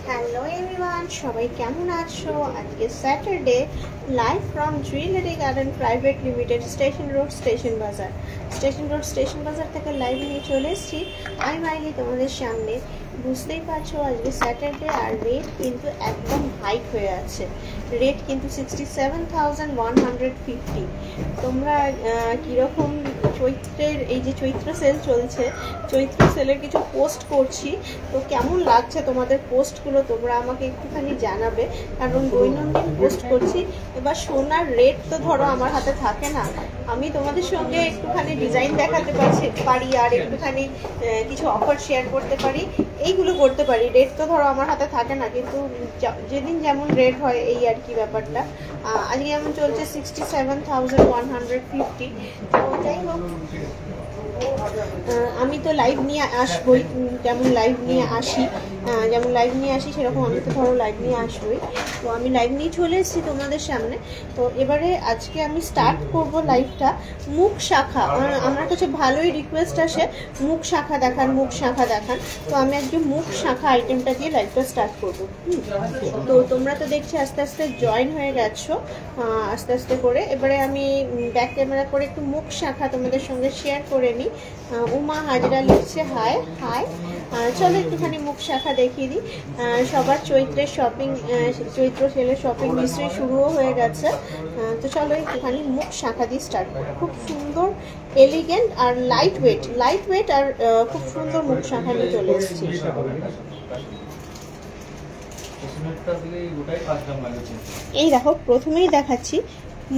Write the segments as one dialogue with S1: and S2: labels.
S1: Hello everyone, সবাই কেমন আছো? আজকে Saturday, live from jewellery garden private limited, station road station বাজার থেকে লাইভ নিয়ে চলে এসেছি। আমি মাইলি তোমাদের সামনে। বুঝতেই পারছো আজকে স্যাটারডে, আর রেট কিন্তু একদম হাইক হয়ে আছে। রেট কিন্তু 67,150। তোমরা কীরকম চৈত্রের, এই যে চৈত্র সেল চলছে, চৈত্র সেলের কিছু পোস্ট করছি, তো কেমন লাগছে তোমাদের পোস্টগুলো তোমরা আমাকে একটুখানি জানাবে, কারণ দৈনন্দিন পোস্ট করছি। এবার সোনার রেট তো ধরো আমার হাতে থাকে না, আমি তোমাদের সঙ্গে একটুখানি ডিজাইন দেখাতে পারি আর একটুখানি কিছু অফার শেয়ার করতে পারি, এইগুলো করতে পারি। রেট তো ধরো আমার হাতে থাকে না, কিন্তু যেদিন যেমন রেট হয় এই আর কি ব্যাপারটা। আজকে যেমন চলছে 67,150। তো যাই হোক, আমি তো লাইভ নিয়ে আসবই, যেমন লাইভ নিয়ে আসি সেরকম আমি তো ধরো লাইভ নিয়ে আসবই। তো আমি লাইভ নিয়ে চলে এসেছি তোমাদের সামনে। তো এবারে আজকে আমি স্টার্ট করব লাইভটা মুখ শাখা। আমার কাছে ভালোই রিকোয়েস্ট আসে মুখ শাখা দেখান। তো আমি আজকে মুখ শাখা আইটেমটা দিয়ে লাইভটা স্টার্ট করবো। তো তোমরা তো দেখছি আস্তে আস্তে জয়েন হয়ে গেছো আস্তে আস্তে করে। এবারে আমি ব্যাক ক্যামেরা করে একটু মুখ শাখা তোমাদের সঙ্গে শেয়ার করে নিই। উমা হাজরা লিখছে হাই। চলো একটুখানি মুখ শাখা দেখিয়ে দিই। সবার চৈত্রের শপিং, চৈত্র সেলের শপিং নিশ্চয়ই শুরুও হয়ে গেছে। তো চলো একটুখানি মুখ শাখা দিয়ে স্টার্ট করি। খুব সুন্দর, এলিগেন্ট আর লাইট ওয়েট আর খুব সুন্দর মুখ শাখা নিয়ে চলে এসেছি। এই দেখো, প্রথমেই দেখাচ্ছি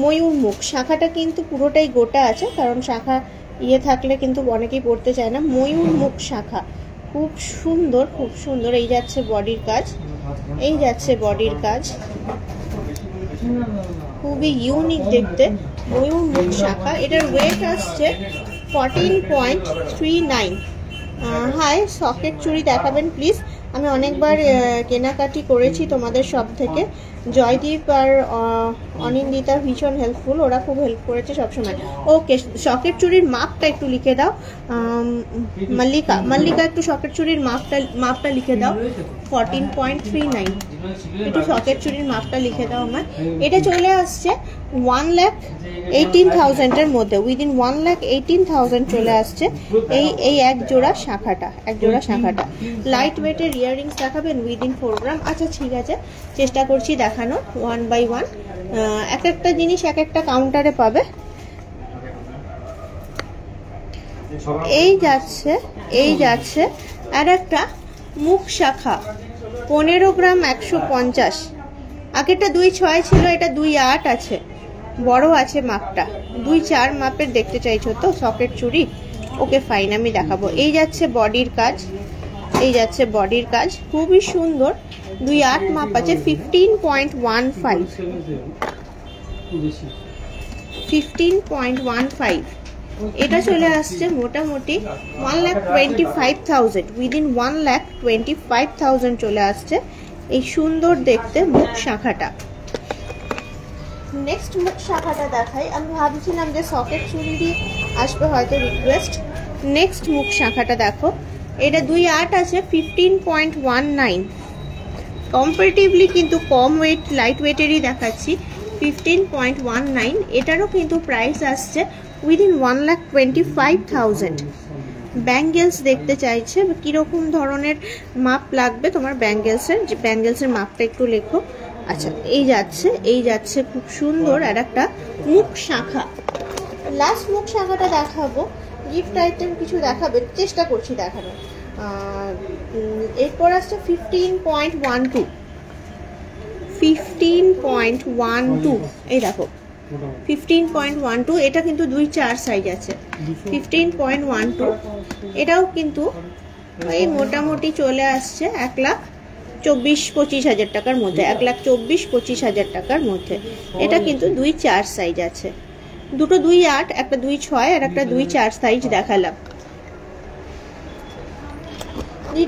S1: ময়ূর মুখ শাখাটা, কিন্তু পুরোটাই গোটা আছে, কারণ শাখা থাকলে কিন্তু অনেকেই পড়তে চায় না। ময়ূর মুখ শাখা খুব সুন্দর। এই যাচ্ছে বডির কাজ, খুবই ইউনিক দেখতে ময়ূর মুখ শাখা। এটার ওয়েট আসছে 14.39। হাই, সকেট চুড়ি দেখাবেন প্লিজ। আমি অনেকবার কেনাকাটি করেছি তোমাদের সব থেকে। জয়দীপ আর অনিন্দিতা ভীষণ হেল্পফুল, ওরা খুব হেল্প করেছে সবসময়। ওকে, সকেট চুড়ির মাপটা একটু লিখে দাও। মল্লিকা একটু সকেট চুড়ির মাপটা লিখে দাও। 14.39 একটু সকেট চুড়ির মাপটা লিখে দাও আমার। এটা চলে আসছে 1,18,000 মধ্যে, উইদিন 1,18,000 চলে আসছে এই এক জোড়া শাখাটা। লাইট ওয়েটের ইয়াররিংস দেখাবেন উইদিন 4 গ্রাম। আচ্ছা ঠিক আছে, চেষ্টা করছি দেখানো 1 by 1। এক একটা জিনিস এক একটা কাউন্টারে পাবে। এই যাচ্ছে আর একটা মুখ শাখা 15 গ্রাম 150। আগেরটা 2.6 ছিল, এটা 2.8 আছে, বড় আছে মাপটা। 2.4 মাপের দেখতে চাইছো তো সকেট চুড়ি? ওকে ফাইন, আমি দেখাবো। এই যাচ্ছে বডির কাজ, খুবই সুন্দর। 2.8 মাপ আছে, 15.15। এটা চলে আসছে মোটামুটি 1,25,000, উইদিন 1,25,000 চলে আসছে এই সুন্দর দেখতে মুখ শাখাটা। নেক্সট মুখ শাখাটা দেখাই। আমি ভাবছিলাম যে সকেট চুড়ি আসবে হয়তো রিকোয়েস্ট। নেক্সট মুখ শাখাটা দেখো, এটা 2.8 আছে, 15.19। কম্পারেটিভলি কিন্তু কম ওয়েট, লাইট ওয়েটেরই দেখাচ্ছি। 15.19, এটারও কিন্তু প্রাইস আসছে উইদিন 1,25,000। ব্যাঙ্গেলস দেখতে চাইছে, কীরকম ধরনের মাপ লাগবে তোমার ব্যাঙ্গেলসের মাপটা একটু লেখো। আচ্ছা, এই যাচ্ছে খুব সুন্দর আর একটা মুখ শাখা। লাস্ট মুখ শাখাটা দেখাবো, গিফট আইটেম কিছু চেষ্টা করছি দেখানোর। এরপর আসছে 15.12। এই দেখো 15.12, এটা কিন্তু 2.4 সাইজ আছে। 15.12 এটাও কিন্তু এই মোটামুটি চলে আসছে 1,24,25,000 টাকার মধ্যে, 1,24,25,000 টাকার মধ্যে। এটা কিন্তু 2.4 সাইজ আছে। দুটো 2.8, একটা 2.6 আর একটা 2.4 সাইজ দেখালাম।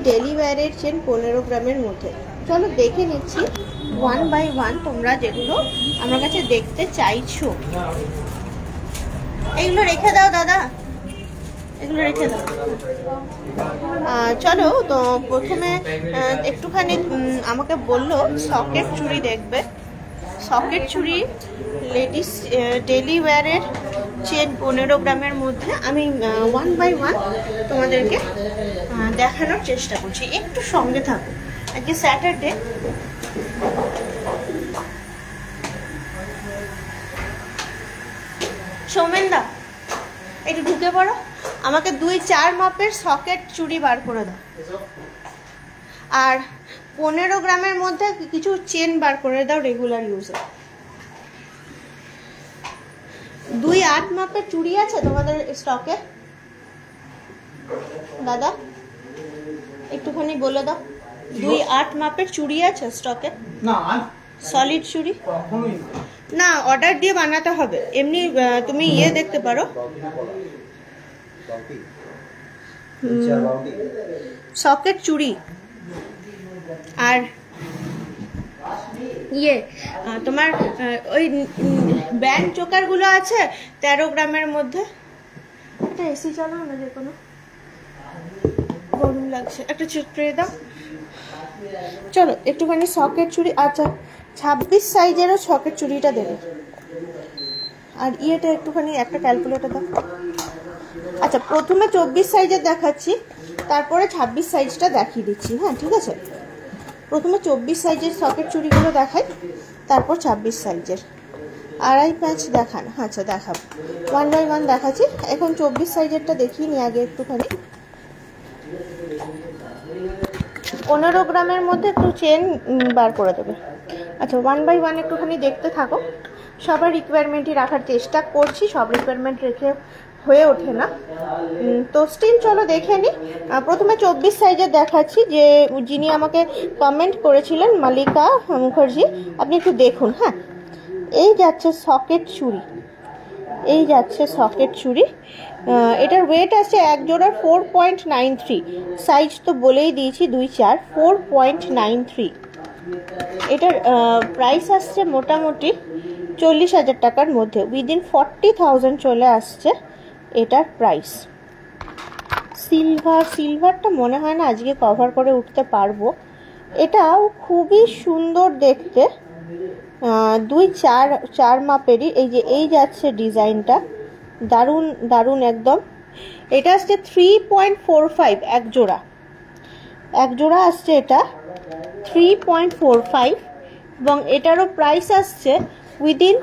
S1: ডেলি ওয়্যারের চেন 15 গ্রামের মধ্যে। চলো দেখে নিচ্ছি 1 by 1 তোমরা যেগুলো আমার কাছে দেখতে চাইছো। এইগুলো রেখে দাও দাদা, এগুলো রেখে দাও। চলো তো প্রথমে একটুখানি আমাকে বললো সকেট চুড়ি দেখবে। সকেট চুড়ি লেডিস ডেলি ওয়্যারের চেন 15 গ্রামের মধ্যে আমি 1 বাই 1 তোমাদেরকে দেখানোর চেষ্টা করছি, একটু সঙ্গে থাকো। আজকে স্যাটারডে, সৌমেনদা একটু ঢুকে পড়ো, আমাকে 2-4 মাপের সকেট চুড়ি বার করে দাও, আর 15 গ্রামের মধ্যে কিছু চেন বার করে দাও রেগুলার ইউজে। 2-8 মাপের চুড়ি আছে তোমাদের স্টকে দাদা? একটুখানি বলে দাও, 2-8 মাপের চুড়ি আছে স্টকে?
S2: না,
S1: সলিড চুড়ি না, অর্ডার দিয়ে বানাতে হবে। এমনি তুমি ইয়ে দেখতে পারো, সকেট চুড়ি আর ইয়ে তোমার ওই ব্যান্ড চোকার গুলো আছে 13 গ্রামের মধ্যে। এটা এসি চালাও না, যে কোনো গরম লাগছে, একটা ট্রে দাও। চলো একটুখানি সকেট চুড়ি, আচ্ছা 26 সাইজেরও সকেট চুড়িটা দেবে, আর ইয়েটা একটুখানি একটা ক্যালকুলেটর দাও। আচ্ছা প্রথমে 24 সাইজের দেখাচ্ছি, তারপরে 26 সাইজটা দেখিয়ে দিচ্ছি। হ্যাঁ ঠিক আছে, প্রথমে 24 সাইজের সকেট চুড়িগুলো দেখাই, তারপর 26 সাইজের। 2.5 দেখান? আচ্ছা দেখাবো, 1 বাই 1 দেখাচ্ছি। এখন 24 সাইজেরটা দেখিয়ে নিই আগে একটুখানি। 15 গ্রামের মধ্যে একটু চেন বার করে দেবে। আচ্ছা 1 বাই 1 একটুখানি দেখতে থাকো, সবার রিকোয়ারমেন্টই রাখার চেষ্টা করছি, সব রিকোয়ারমেন্ট রেখে হয়ে ওঠে না, তো স্টিল চলো দেখে নিই। প্রথমে 24 সাইজের দেখাচ্ছি, যে যিনি আমাকে কমেন্ট করেছিলেন মালিকা মুখার্জি, আপনি একটু দেখুন। হ্যাঁ এই যাচ্ছে সকেট চুড়ি, এই যাচ্ছে সকেট চুড়ি। এটার ওয়েট আছে এক জোড়ার 4.93, সাইজ তো বলেই দিয়েছি 2-4, 4.93। এটার প্রাইস আসছে মোটামুটি 40,000 টাকার মধ্যে, উইদিন 40,000 চলে আসছে এটার প্রাইস। সিলভারটা মনে হয় না আজকে কভার করে উঠতে পারবো। এটাও খুবই সুন্দর দেখতে, 2-4 মাপেরই। এই যে এই যাচ্ছে ডিজাইনটা, দারুণ দারুণ একদম। এটা আসছে 3.45 এক জোড়া আসছে এটা 3.45, এবং এটারও প্রাইস আসছে উইদিন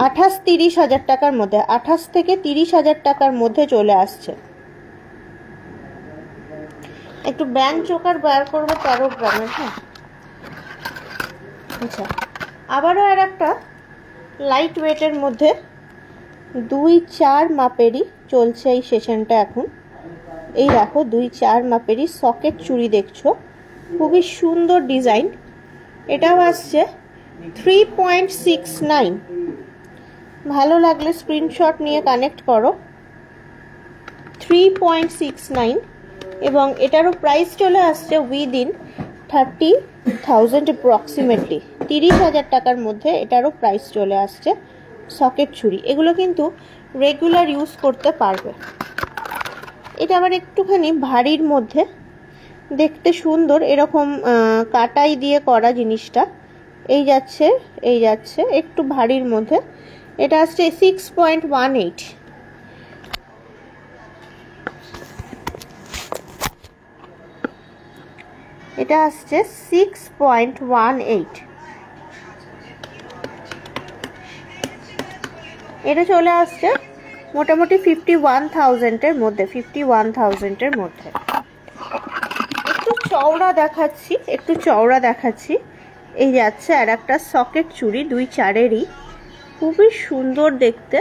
S1: 28-30,000 টাকার মধ্যে, 28 থেকে 30,000 টাকার মধ্যে চলে আসছে। একটু ব্যান্ড চোকার বার করবো 13 গ্রামের। হ্যাঁ আচ্ছা, আবারও আর একটা লাইট ওয়েটের মধ্যে 2-4 মাপেরই চলছে এই সেশনটা এখন। এই দেখো 2-4 মাপেরই সকেট চুড়ি দেখছো, খুবই সুন্দর ডিজাইন। এটাও আসছে 3.69, ভালো লাগলে স্ক্রিনশট নিয়ে কানেক্ট করো। 3.69, এবং এটারও প্রাইস চলে আসছে উইদিন 30,000 অ্যাপ্রক্সিমেটলি, 30,000 টাকার মধ্যে এটারও প্রাইস চলে আসছে সকেট চুড়ি। এগুলো কিন্তু রেগুলার ইউজ করতে পারবে। এটা আবার একটুখানি ভারীর মধ্যে, দেখতে সুন্দর, এরকম কাটাই দিয়ে করা জিনিসটা। এই যাচ্ছে একটু ভারীর মধ্যে। এটা আসছে 6.18, এটা আসছে 6.18। এটা চলে আসছে মোটামুটি 51,000-এর মধ্যে, 51,000-এর মধ্যে। একটু চওড়া দেখাচ্ছি। এই যাচ্ছে আর একটা সকেট চুড়ি 2-4-এরই, খুবই সুন্দর দেখতে।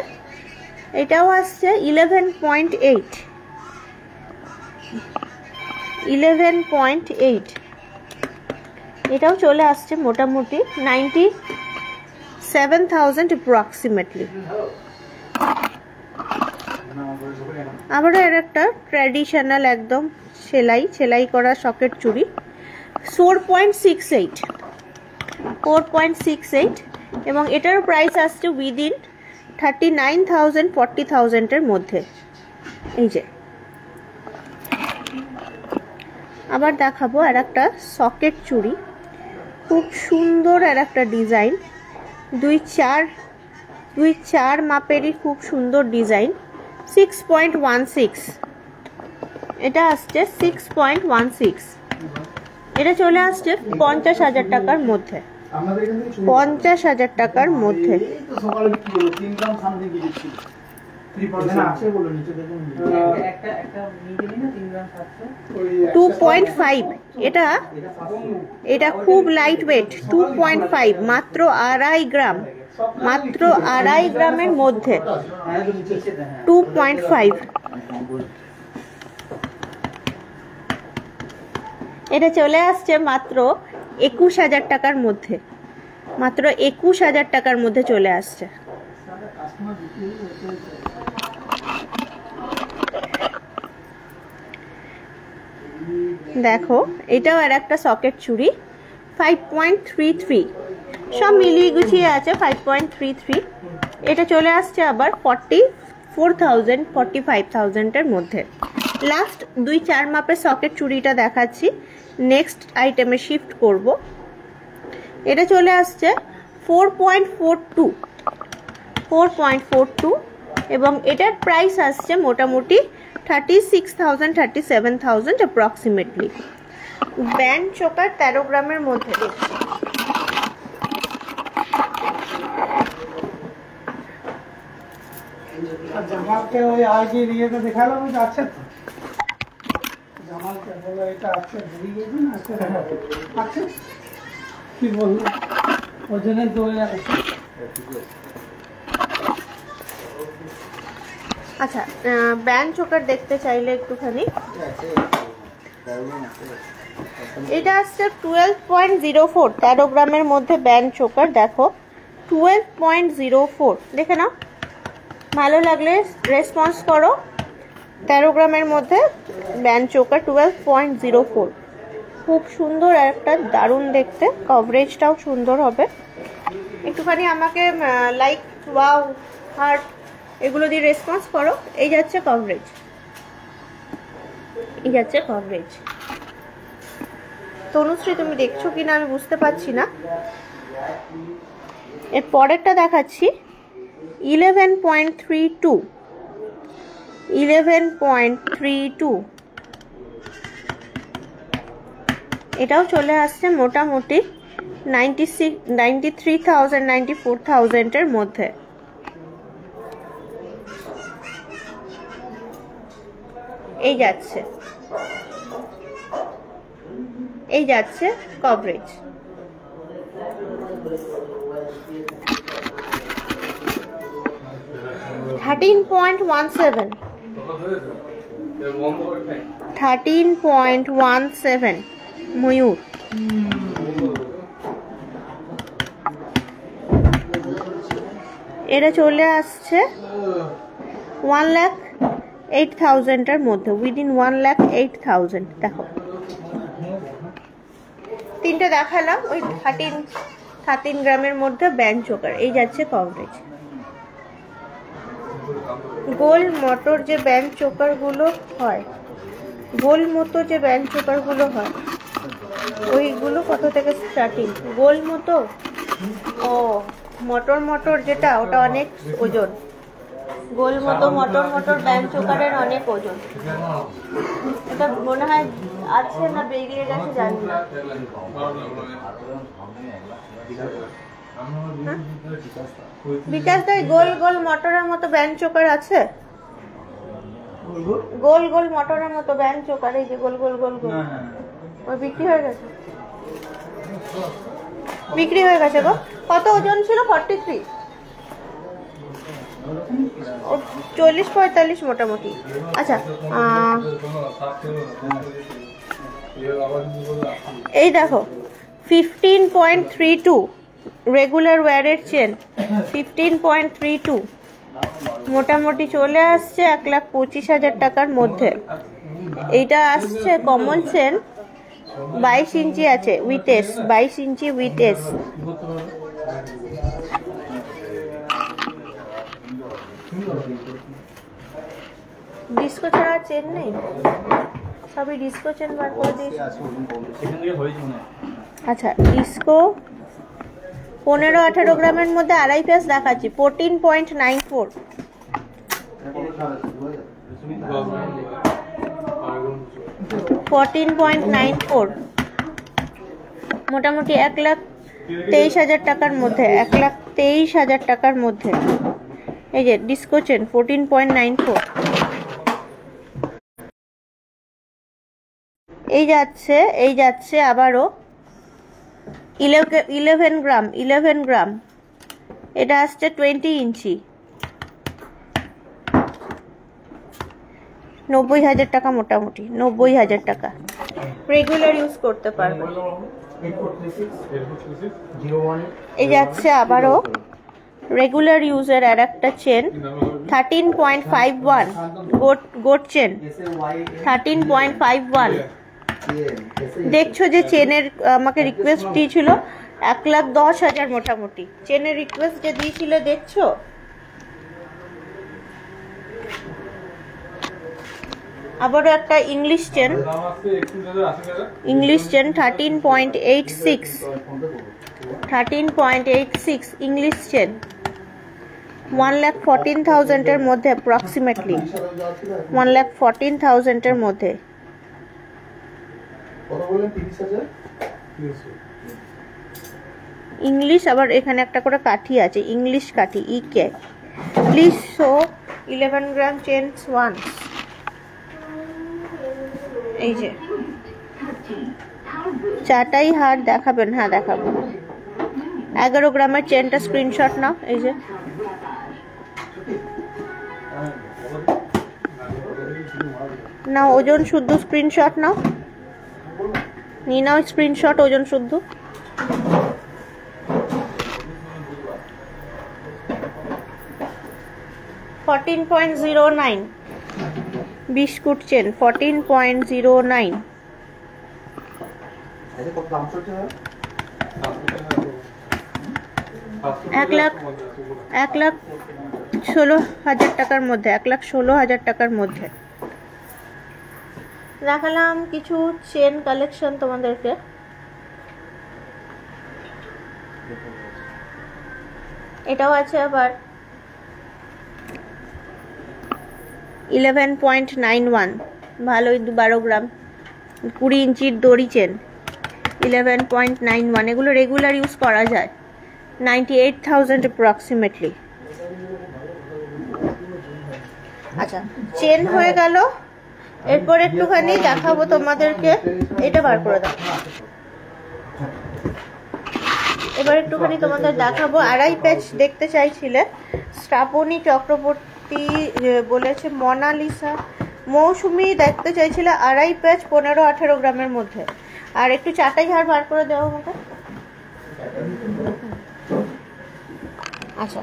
S1: এটাও আসছে 11.8, এটাও চলে আসছে মোটামুটি 97,000 অ্যাপ্রক্সিমেটলি। আবারও এর একটা ট্র্যাডিশনাল একদম সেলাই করা সকেট চুড়ি 4.68, এবং এটার প্রাইস আসছে উইদিন 39,000-40,000-এর মধ্যে। এই যে আবার দেখাবো আর একটা সকেট চুড়ি, খুব সুন্দর আর একটা ডিজাইন, 2-4 মাপেরই খুব সুন্দর ডিজাইন, 6.16, এটা আসছে 6.16, এটা চলে আসছে 50,000 টাকার মধ্যে, 50,000 টাকার মধ্যে। 2.5, এটা খুব লাইট ওয়েট, 2.5, মাত্র 2.5 গ্রাম, মাত্র 2.5 গ্রামের মধ্যে 2.5। এটা চলে আসছে মাত্র 21,000 টাকার মধ্যে, মাত্র 21,000 টাকার মধ্যে চলে আসছে। দেখো এটাও আর একটা সকেট চুড়ি, 5.33, সব মিলিয়ে গুছিয়ে আছে 5.33। এটা চলে আসছে আবার 44,000 45,000 এর মধ্যে। লাস্ট 2-4 মাপের সকেট চুড়িটা দেখাচ্ছি, নেক্সট আইটেমে শিফট করব। এটা চলে আসছে 4.42 এবং এটার প্রাইস আসছে মোটামুটি 36,000 37,000 অ্যাপ্রক্সিমেটলি। ব্যান্ড চোকার 13 গ্রামের মধ্যে দেখছি।
S2: জামালকে ওই আগে ইয়েতে দেখালাম, ওই আছে তো জামালকে বলো এটা আছে, ভুলে গেছি না, আছে কি বলবো, ওই জন্য তো
S1: আচ্ছা, ব্যান্ড চোকার দেখতে চাইলে একটুখানি, এটা আসছে 12.04, 13 গ্রামের মধ্যে ব্যান্ড চোকার। দেখো 12.04, দেখে নাও, ভালো লাগলে রেসপন্স করো। 13 গ্রামের মধ্যে ব্যান্ড চোকার 12.04, খুব সুন্দর আর একটা দারুণ দেখতে, কভারেজটাও সুন্দর হবে। একটুখানি আমাকে লাইক, ওয়াও, হার্ট এগুলো দিয়ে রেসপন্স করো। এই যাচ্ছে কভারেজ, এই যাচ্ছে কভারেজ। তনুশ্রী তুমি দেখছো কিনা আমি বুঝতে পারছি না। এর পরেরটা দেখাচ্ছি 11.32, এটাও চলে আসছে মোটামুটি 93,000 94,000 এর মধ্যে। এই যাচ্ছে, এই যাচ্ছে কভারেজ। 13.17 ময়ূর। এটা চলে আসছে 1,08,000 এর মধ্যে, উইদিন 1,08,000। দেখো তিনটে দেখালাম, ওই 13 গ্রামের মধ্যে ব্যান্ড চোকার। এই যাচ্ছে কভারেজ। গোল মোটর যে ব্যান্ড চোকার গুলো হয়, গোল মতো যে ব্যান্ড চোকার গুলো হয়, ওইগুলো কত থেকে স্টার্টিং? গোল মতো, ও মোটর যেটা, ওটা অনেক ওজন। গোল মতো মোটর ব্যান্ড চোকারের অনেক ওজন। এটা মনে হয় আছে না বেরিয়ে গেছে জানি না। বিকাশ দাই গোল মোটরের মতো ব্যান্ড চোকার আছে? গোল মোটরের মতো ব্যান্ড চোকার, এই যে গোল ওই বিক্রি হয়ে গেছে, বিক্রি হয়ে গেছে গো। কত ওজন ছিল? 43, 40-45 মোটামুটি। আচ্ছা, এই দেখো 15.32 রেগুলার ওয়্যারের চেন, 15.32 মোটামুটি চলে আসছে 1,25,000 টাকার মধ্যে। এইটা আসছে কমন চেন, 22 ইঞ্চি আছে with 22 inch with S. Disco ছাড়া চেন নেই, সবই ডিস্কো চেন বার করে দিয়েছি।
S3: সেখান থেকে হয়েছে মনে হয়।
S1: আচ্ছা, ডিস্কো 15-18 গ্রামের মধ্যে আড়াই পিস দেখাচ্ছি, 14.94। 14.94, মোটামুটি 1,23,000 টাকার মধ্যে, 1,23,000 টাকার মধ্যে। এই যে ডিস্কো চেন 14.94। এই যাচ্ছে আবারও 11 গ্রাম। এটা আসছে 20 ইঞ্চি, 90,000 টাকা, মোটামুটি 90,000 টাকা। রেগুলার ইউজ করতে পারবে। এই যাচ্ছে আবারও রেগুলার ইউজের আর একটা চেন, 13.51 গোট চেন, 13.51। দেখছো যে চেনের আমাকে রিকোয়েস্ট দিয়েছিল 1,10,000, মোটামুটি চেনের রিকোয়েস্ট যে দিয়েছিল দেখছো। আবারও একটা ইংলিশ চেন 13.86 ইংলিশ চেন, 1,14,000 এর মধ্যে, অ্যাপ্রক্সিমেটলি 1,14,000 এর মধ্যে। ইংলিশ, আবার এখানে একটা করে কাঠি আছে, ইংলিশ কাঠি, ইকে। Please show 11 gram chains one. এই যে চাটাই হার দেখাবেন? হ্যাঁ দেখাবো। 11 গ্রামের চেনটা স্ক্রিনশট নাও। এই যে না, ওজন শুদ্ধ স্ক্রিনশট নাও, নিয়ে নাও স্ক্রিনশট, ওজন শুদ্ধ। $14.09 বিস্কুট চেন, 14.09। এক লাখ 16,000 টাকার মধ্যে, 1,16,000 টাকার মধ্যে। দেখালাম কিছু চেন কালেকশন তোমাদেরকে। এটাও আছে আবার 11.91, ভালোই 12 গ্রাম, 20 ইঞ্চির দড়ি চেন, 11.91। এগুলো রেগুলার ইউজ করা যায়, 98,000 অ্যাপ্রক্সিমেটলি। আচ্ছা, চেন হয়ে গেল। এরপর একটুখানি দেখাবো তোমাদেরকে, এটা বার করে দাও। এবার একটুখানি তোমাদের দেখাবো, আড়াই প্যাচ দেখতে চাইছিলে, শ্রাবণী চক্রবর্তী বলেছে, মোনালিসা, মৌসুমি দেখতে চাইছিলে আড়াই প্যাচ 15-18 গ্রামের মধ্যে। আর একটু চাটাই হার বার করে দেওয়া আমাকে। আচ্ছা,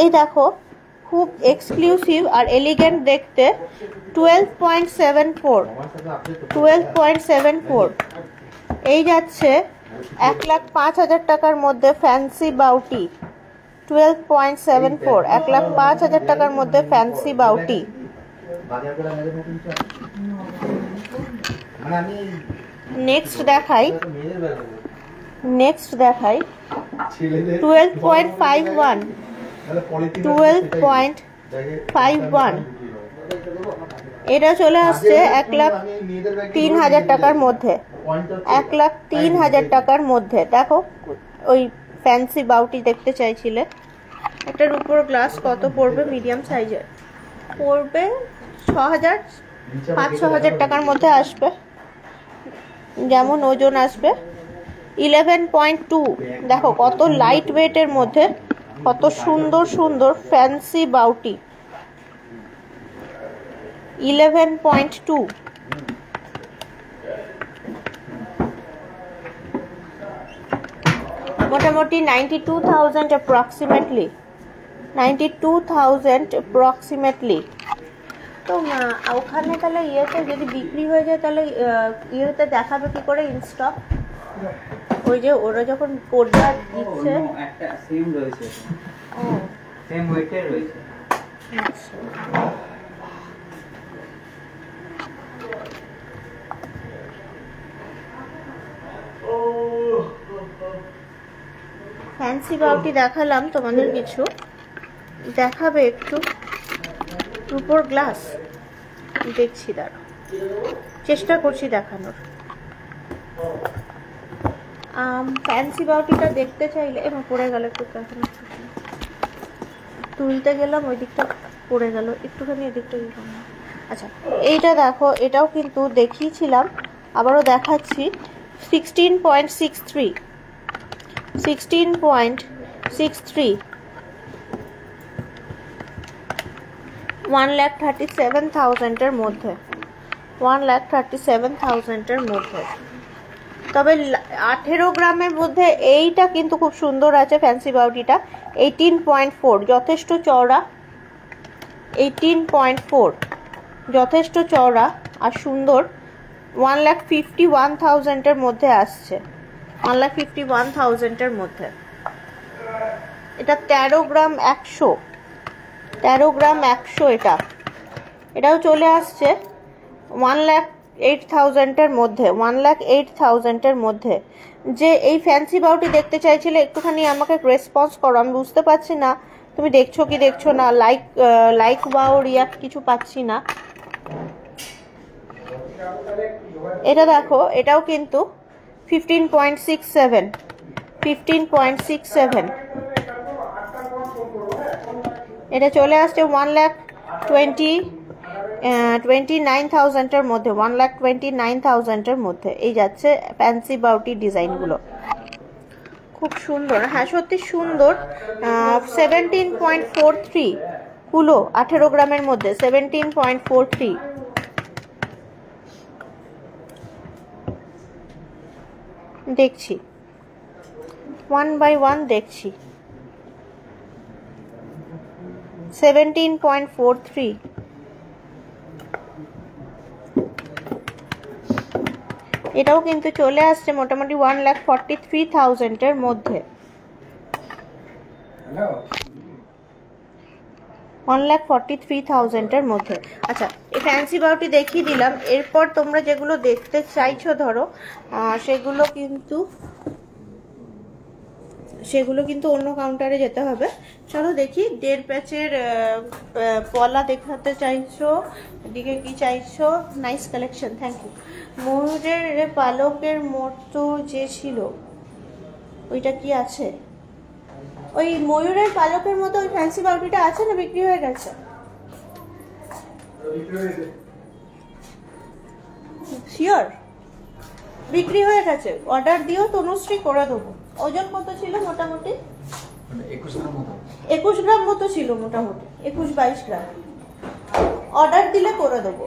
S1: এই দেখো, খুব এক্সক্লুসিভ আর এলিগেন্ট দেখতে, 12.74। এই যাচ্ছে 1,05,000 টাকার মধ্যে ফ্যান্সি বাউটি, 12.74, 1,05,000 টাকার মধ্যে ফ্যান্সি বাউটি। নেক্সট দেখাই 12.51, 12.51। এটা চলে আসছে 1,03,000 টাকার মধ্যে, 1,03,000 টাকার মধ্যে। দেখো, ওই ফ্যান্সি বাউটি দেখতে চাইছিলে। এটার উপর গ্লাস কত পড়বে? মিডিয়াম সাইজের পড়বে 5,000 টাকার মধ্যে আসবে, যেমন ওজন আসবে। 11.2, দেখো কত লাইট ওয়েটের মধ্যে, কত সুন্দর সুন্দর ফ্যান্সি বাউটি। 11.2। মোটামুটি 92,000 অ্যাপ্রক্সিমেটলি, 92,000 অ্যাপ্রক্সিমেটলি। তো ওখানে তাহলে ইয়েতে যদি বিক্রি হয়ে যায় তাহলে ইয়েতে দেখাবে কি করে ইনস্টক? ওই যে ওরা যখন কোডটা দিচ্ছে
S3: একটা সেম রয়েছে, সেম ওয়েটের রয়েছে।
S1: ফ্যান্সি বাউটি দেখালাম তোমাদের, কিছু দেখাবে একটু রূপোর গ্লাস দেখছি, দাঁড়া চেষ্টা করছি দেখানোর। ফ্যান্সি বাউটিটা দেখতে চাইলে এবার পড়ে গেল, একটু তুলতে গেলাম ওই দিকটা পড়ে গেল, একটুখানি এদিকটা গেলাম না। আচ্ছা এইটা দেখো, এটাও কিন্তু দেখিয়েছিলাম, আবারও দেখাচ্ছি। 16.63 1,37,000 মধ্যে, 1,37,000 মধ্যে। তবে 18 গ্রামের মধ্যে এইটা কিন্তু খুব সুন্দর আছে ফ্যান্সি বাউটিটা। 18.4 যথেষ্ট চওড়া, 18.4 যথেষ্ট চওড়া আর সুন্দর। 1,51,000 মধ্যে আসছে, 1,51,000 মধ্যে। এটা 13 গ্রাম 100, 13 গ্রাম 100 এটাও চলে আসছে 1,08,000 মধ্যে, 1,08,000 মধ্যে। যে এই ফ্যান্সি বাউটি দেখতে চাইছিলে, একটুখানি আমাকে রেসপন্স করো, আমি বুঝতে পারছি না তুমি দেখছো কি দেখছো না। লাইক বা রিয়াক্ট কিছু পাচ্ছি না। এটা দেখো, এটাও কিন্তু 15.67, 15.67 এটা চলে আসছে 1,29,000 মধ্যে, 1,29,000 মধ্যে। এই যাচ্ছে ফ্যান্সি বাউটি ডিজাইনগুলো, খুব সুন্দর। হ্যাঁ সত্যি সুন্দর। 17.43 কুলো 18 গ্রামের মধ্যে, 17.43। দেখছি 1 by 1 দেখছি। 17.43 এটাও কিন্তু চলে আসছে মোটামুটি 1,43,000 মধ্যে, 1,43,000 মধ্যে। আচ্ছা এই ফ্যান্সি বাউটি দেখিয়ে দিলাম। এরপর তোমরা যেগুলো দেখতে চাইছো ধরো, সেগুলো কিন্তু অন্য কাউন্টারে যেতে হবে। চলো দেখি। 1.5 প্যাচের পলা দেখাতে চাইছো, এদিকে কি চাইছো? Nice collection, thank you. ময়ূরের পালকের মতো যে ছিল ওইটা কি আছে? ওই ময়ূরের পালকের মতো ওই ফ্যান্সি বাউটিটা আছে না বিক্রি হয়ে গেছে? শিওর বিক্রি হয়ে গেছে? অর্ডার দিও, তনুশ্রী করে দেবো। ওজন কত ছিল মোটামুটি? 21 গ্রাম মতো ছিল মোটামুটি, 21-22 গ্রাম। অর্ডার দিলে করে দেবো।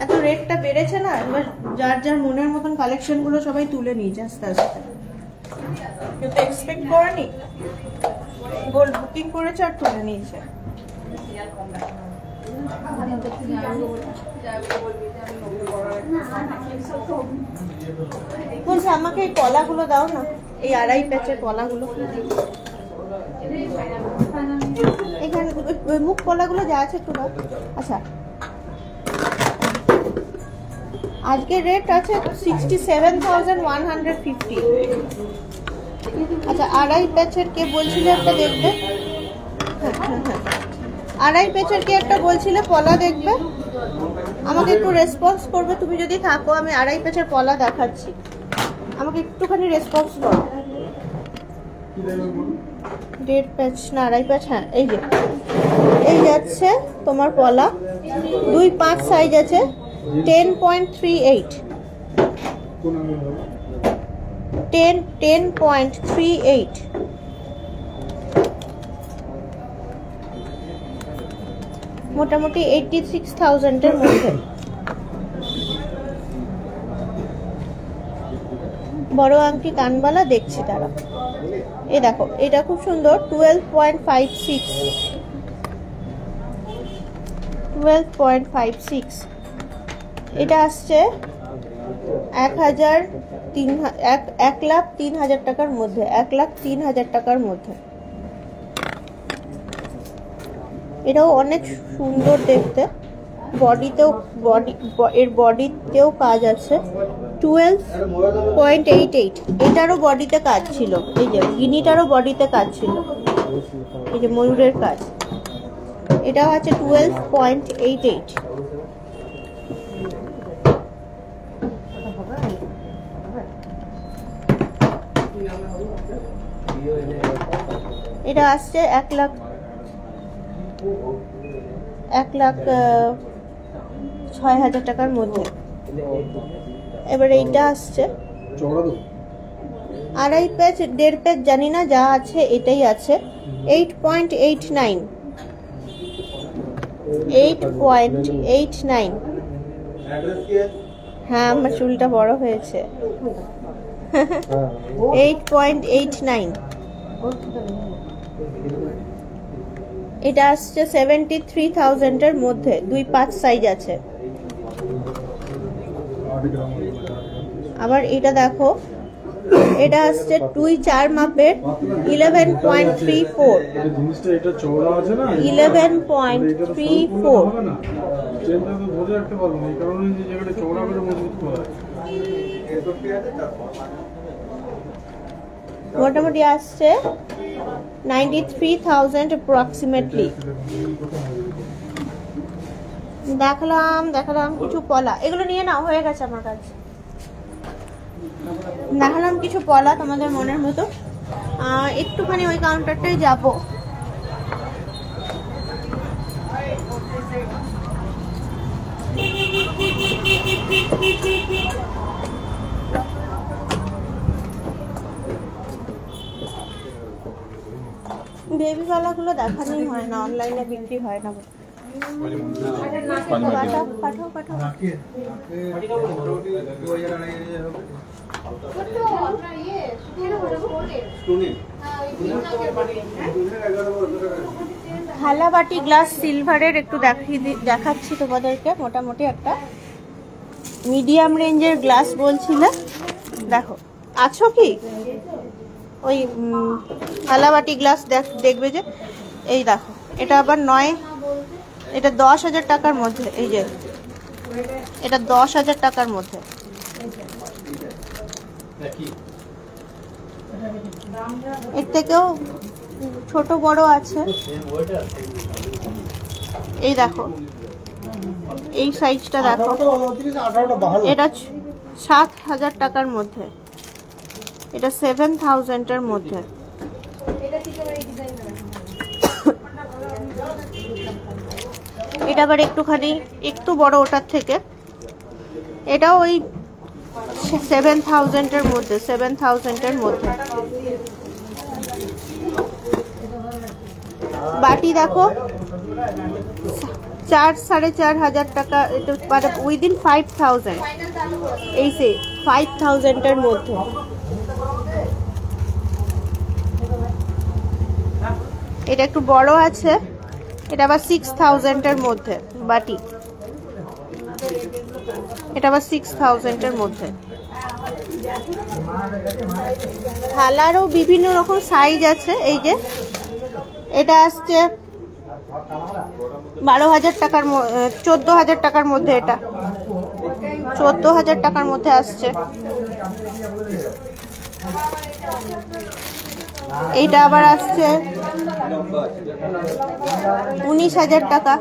S1: এত রেটটা বেড়েছে না, এবার যার যার মনের মতন কালেকশন গুলো সবাই তুলে নিয়েছে আস্তে আস্তে। কেউ তো এক্সপেক্ট করেনি, গোল্ড বুকিং করেছে আর তুলে নিয়েছে। বলছে আমাকে এই কলাগুলো দাও না, এই 2.5 প্যাচের কলাগুলো। এখানে মুখ কলাগুলো যা আছে একটু দাও। আচ্ছা আজকের রেট আছে 67,150। আচ্ছা 2.5 প্যাচের কে বলছিলে একটা দেখবে? 2.5 প্যাচের কে একটা বলছিলে পলা দেখবে? আমাকে একটু রেসপন্স করবে তুমি যদি থাকো। আমি 2.5 প্যাচের পলা দেখাচ্ছি, আমাকে একটুখানি রেসপন্স করো। 1.5 প্যাচ না 2.5 প্যাচ? হ্যাঁ এই যাচ্ছে তোমার পলা। 2.5 সাইজ আছে, 10.38, 10.38 মোটামুটি 86,000 মধ্যে। বড় আংটি কানবালা দেখছি তারা। এই দেখো এটা খুব সুন্দর, 12.56, 12.56। এটা আসছে 1,03,000 টাকার মধ্যে, 1,03,000 টাকার মধ্যে। এটাও অনেক সুন্দর দেখতে, এর বডিতেও কাজ আছে। 12.88। এটারও বডিতে কাজ ছিল, এই যে গিনিটারও বডিতে কাজ ছিল, এই যে ময়ূরের কাজ। এটাও আছে 12.88। এটা আসছে 1,06,000 টাকার মধ্যে। এবার এইটা আসছে 2.5 পেজ 1.5 পেজ জানি না, যা আছে এটাই আছে। 8.89। 8.89। হ্যাঁ, আমার চুলটা বড় হয়েছে। 8.89। এটা আসছে 73,000 এর মধ্যে, 2.5 সাইজ আছে। আবার এটা দেখো, এটা আসছে 2.4 মাপের 11.34। 11.34 মোটামুটি আসছে 93,000 অ্যাপ্রক্সিমেটলি। দেখালাম কিছু পলা, এগুলো নিয়ে নাও, হয়ে গেছে আমার কাছে। দেখালাম কিছু পলা তোমাদের মনের মতো। একটুখানি ওই কাউন্টারটায় যাব। বেবি পালাগুলো দেখানোই হয় না, অনলাইনে বিক্রি হয় না। পাঠাও। থালা বাটি গ্লাস সিলভারের একটু দেখাচ্ছি তোমাদেরকে। মোটামুটি একটা মিডিয়াম রেঞ্জের গ্লাস বলছিলে, দেখো আছো কি? ওই থালা বাটি গ্লাস দেখবে যে, এই দেখো এটা আবার নয়, এটা 10,000 টাকার মধ্যে। এই যে এটা 10,000 টাকার মধ্যে। এর থেকেও ছোট বড় আছে। এই দেখো, এই সাইজটা দেখো, এটা 7,000 টাকার মধ্যে, এটা 7,000 এর মধ্যে। এটা আবার একটু বড় ওটার থেকে, এটাও ওই 7,000 এর মধ্যে, 7,000 এর মধ্যে। বাটি দেখো 4,500 টাকা, এটা মানে উইদিন 5,000, এই সে 5,000 এর মধ্যে। এটা একটু বড় আছে, এটা আবার 6,000 এর মধ্যে বাটি, এটা আবার 6,000 এর মধ্যে। থালারও বিভিন্ন রকম সাইজ আছে। এই যে এটা আসছে 12,000 টাকার, 14,000 টাকার মধ্যে, এটা 14,000 টাকার মধ্যে আসছে। এইটা আবার আসছে 19,000 টাকা।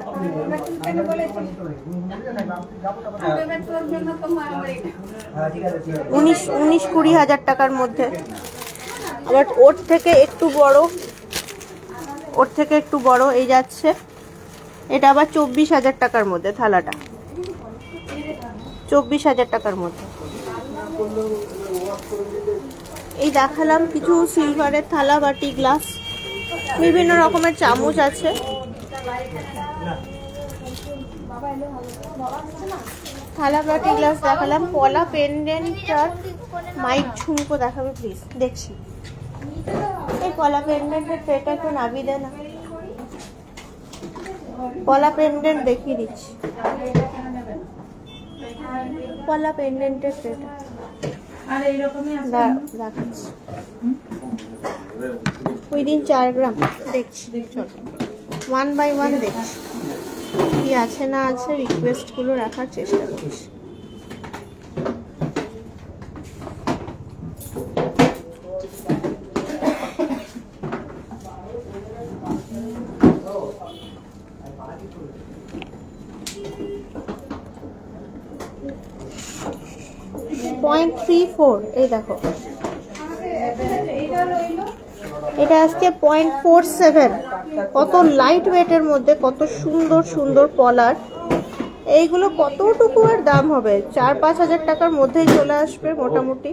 S1: 19-20,000 টাকার মধ্যে। আবার ওর থেকে একটু বড় এই যাচ্ছে, এটা আবার 24,000 টাকার মধ্যে। থালাটা 24,000 টাকার মধ্যে। এই দেখালাম কিছু সিলভারের থালা বাটি গ্লাস, বিভিন্ন রকমের চামচ আছে। থালা বাটি গ্লাস দেখালাম। পলা পেন্ডেন্টার মাইক ঝুমকো দেখাবে প্লিজ, দেখছি। এই পলা পেন্ডেন্টের ট্রেটা একটু নাবি দে না, পলা পেন্ডেন্ট দেখিয়ে দিচ্ছি। পলা পেন্ডেন্টের ট্রেটা দেখাচ্ছি, উইদিন 4 গ্রাম দেখছি। চল 1 বাই 1 দেখছি, কি আছে না আছে রিকোয়েস্টগুলো রাখার চেষ্টা করছি। 0.34, এই দেখো এটা আজকে 0.47। কত লাইট ওয়েটের মধ্যে কত সুন্দর সুন্দর পলার। এইগুলো কতটুকু আর দাম হবে, 4-5 হাজার টাকার মধ্যেই চলে আসবে মোটামুটি।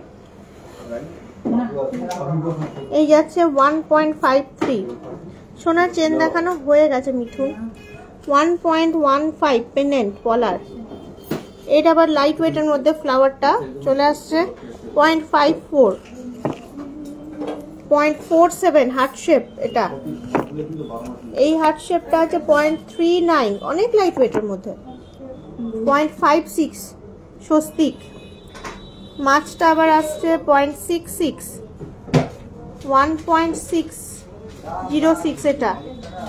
S1: এই যাচ্ছে 1.53। সোনার চেন দেখানো হয়ে গেছে মিঠুন। 1.15 পেন্ডেন্ট পলার। এটা আবার লাইট ওয়েটের মধ্যে ফ্লাওয়ারটা চলে আসছে 0.54। 0.47 হার্ট শেপ। এটা এই হার্ট শেপটা আছে 0.39, অনেক লাইট ওয়েটের মধ্যে। 0.56 স্বস্তিক। মাছটা আবার আসছে 0.66, 1.606 এটা,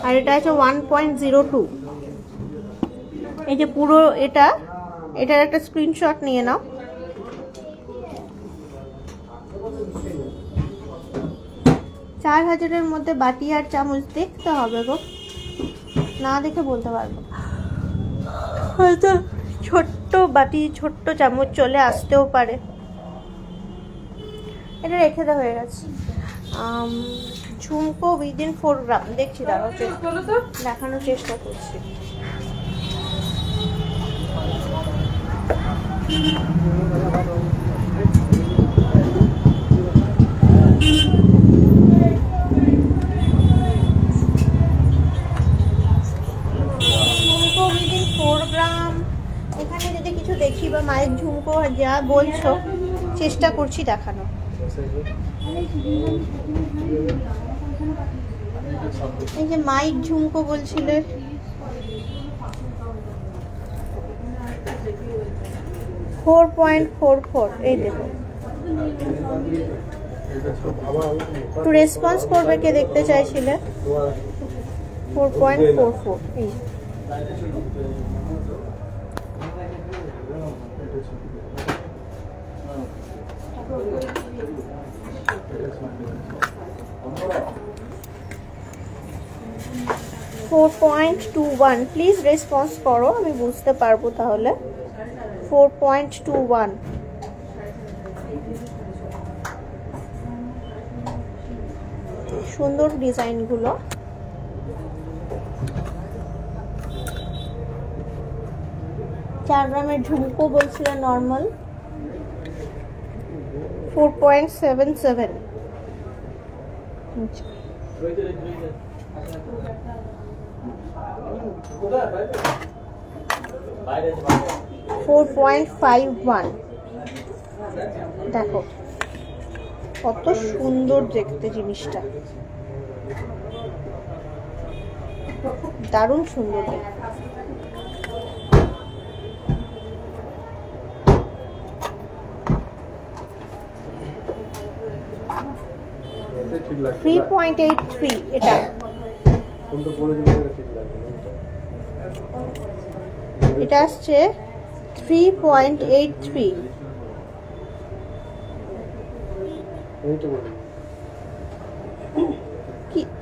S1: আর এটা আছে 1.02। এই যে পুরো এটার একটা স্ক্রিনশট নিয়ে নাও। চার হাজারের মধ্যে বাটি আর চামচ দেখতে হবে গো, না দেখে বলতে পারবো। হয়তো ছোট্ট বাটি ছোট্ট চামচ চলে আসতেও পারে। এটা রেখে দেওয়া হয়ে গেছে। ঝুমকো উইদিন 4 গ্রাম দেখছি, দাঁড়াও দেখানোর চেষ্টা করছি। ঝুমকো উইদিন 4 গ্রাম। এখানে যদি কিছু দেখি বা মায়ের ঝুমকো যা বলছো চেষ্টা করছি দেখানো। এই যে মাইক ঝুমকো বলছিলেন, 4.44। এই দেখো, একটু রেসপন্স করবে কে দেখতে চাইছিলে। 4.44। এই 4.21। প্লিজ রেসপন্স করো, আমি বুঝতে পারবো তাহলে। 4.21। সুন্দর ডিজাইনগুলো। 4 গ্রামের ঝুমকো বলছিলেন নর্মাল। 4.77। 4.51। দেখো কত সুন্দর দেখতে জিনিসটা, দারুণ সুন্দর দেখতে। 3.83 এটা। এটা আসছে 3.83।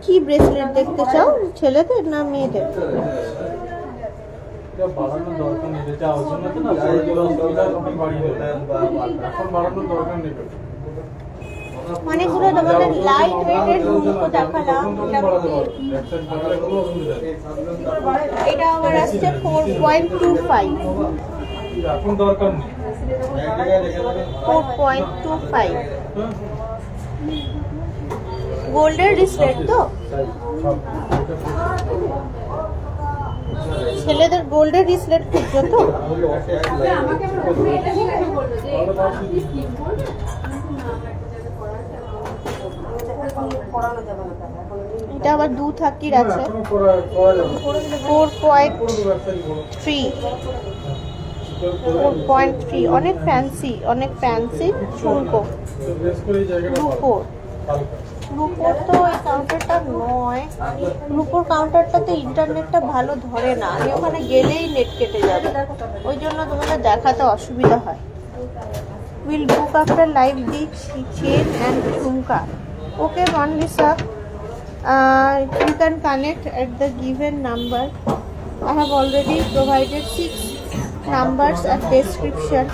S1: কি ব্রেসলেট দেখতে চাও, ছেলেদের না মেয়েদের? অনেকগুলো তোমাদের লাইট ওয়েটের ঝুমকো দেখালাম। এটা আবার আসছে 4.25। 4.25 গোল্ডের রিসলেট তো, ছেলেদের গোল্ডের রিসলেট খুঁজছো তো? এটা আবার 2 থাকির আছে। 4.3 অনেক ফ্যান্সি, অনেক ফ্যান্সি ঝুমকো। রূপোর তো এই কাউন্টারটা নয়, রূপোর কাউন্টারটাতে ইন্টারনেটটা ভালো ধরে না, আমি ওখানে গেলেই নেট কেটে যাবে, ওই জন্য তোমাদের দেখাতে অসুবিধা হয়। Will book after live the chain and jhumka. Okay Monalisa, you can connect at the given number. I have already provided 6 numbers at description.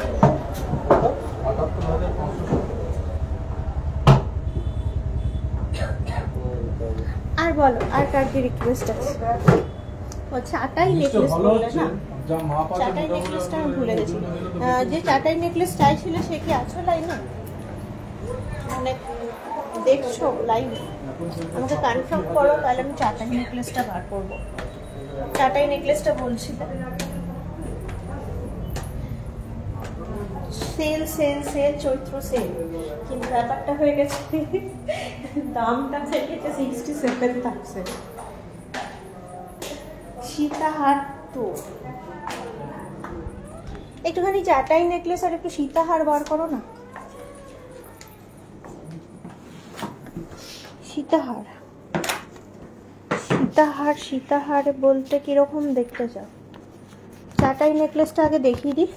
S1: আর বলো, আর কার কি রিকোয়েস্ট আছে? ও চাটাই নেকলেস বললে না, চাটাই নেকলেসটা আমি ভুলে গেছি। যে চাটাই নেকলেস চাইছিল সে কি আছো লাইনে? মানে দেখছো লাইভ? আমাকে কনফার্ম করো, তাহলে আমি চাটাই নেকলেসটা বার করবো। চাটাই নেকলেসটা বলছি তো, সেল সেল সেল, চৈত্র সেল, কিন্তু ব্যাপারটা হয়ে গেছে দামটা হয়ে গেছে 67,000। সীতাহার তো একটুখানি চাটাই নেকলেস আর একটু সীতাহার বার করো না। সীতাহার সীতাহার সীতাহার বলতে কিরকম দেখতে চাও? চাটাই নেকলেসটা আগে দেখিয়ে দিই।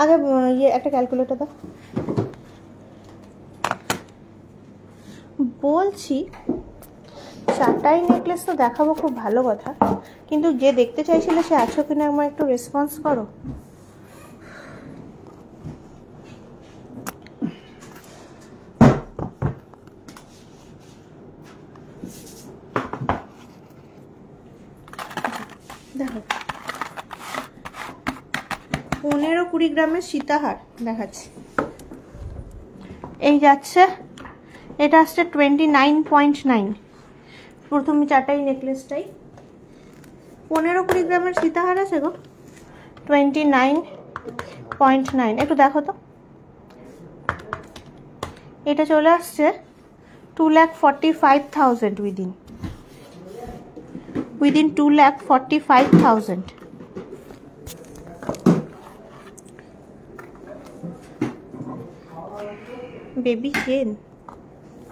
S1: আগে ইয়ে একটা ক্যালকুলেটর দাও। বলছি চাটাই নেকলেস তো দেখাবো, খুব ভালো কথা, কিন্তু যে দেখতে চাইছিল সে আছো কিনা আমার একটু রেসপন্স করো। দেখো 15-20 গ্রামের সীতাহার দেখাচ্ছি। এই যাচ্ছে, এটা আসছে 29.9। প্রথমে চাটাই নেকলেসটাই 15-20 গ্রামের সীতাহার আছে গো, 29.9। একটু দেখো তো, এটা চলে আসছে 2,45,000 উইদিন 2,45,000। বেবি চেন,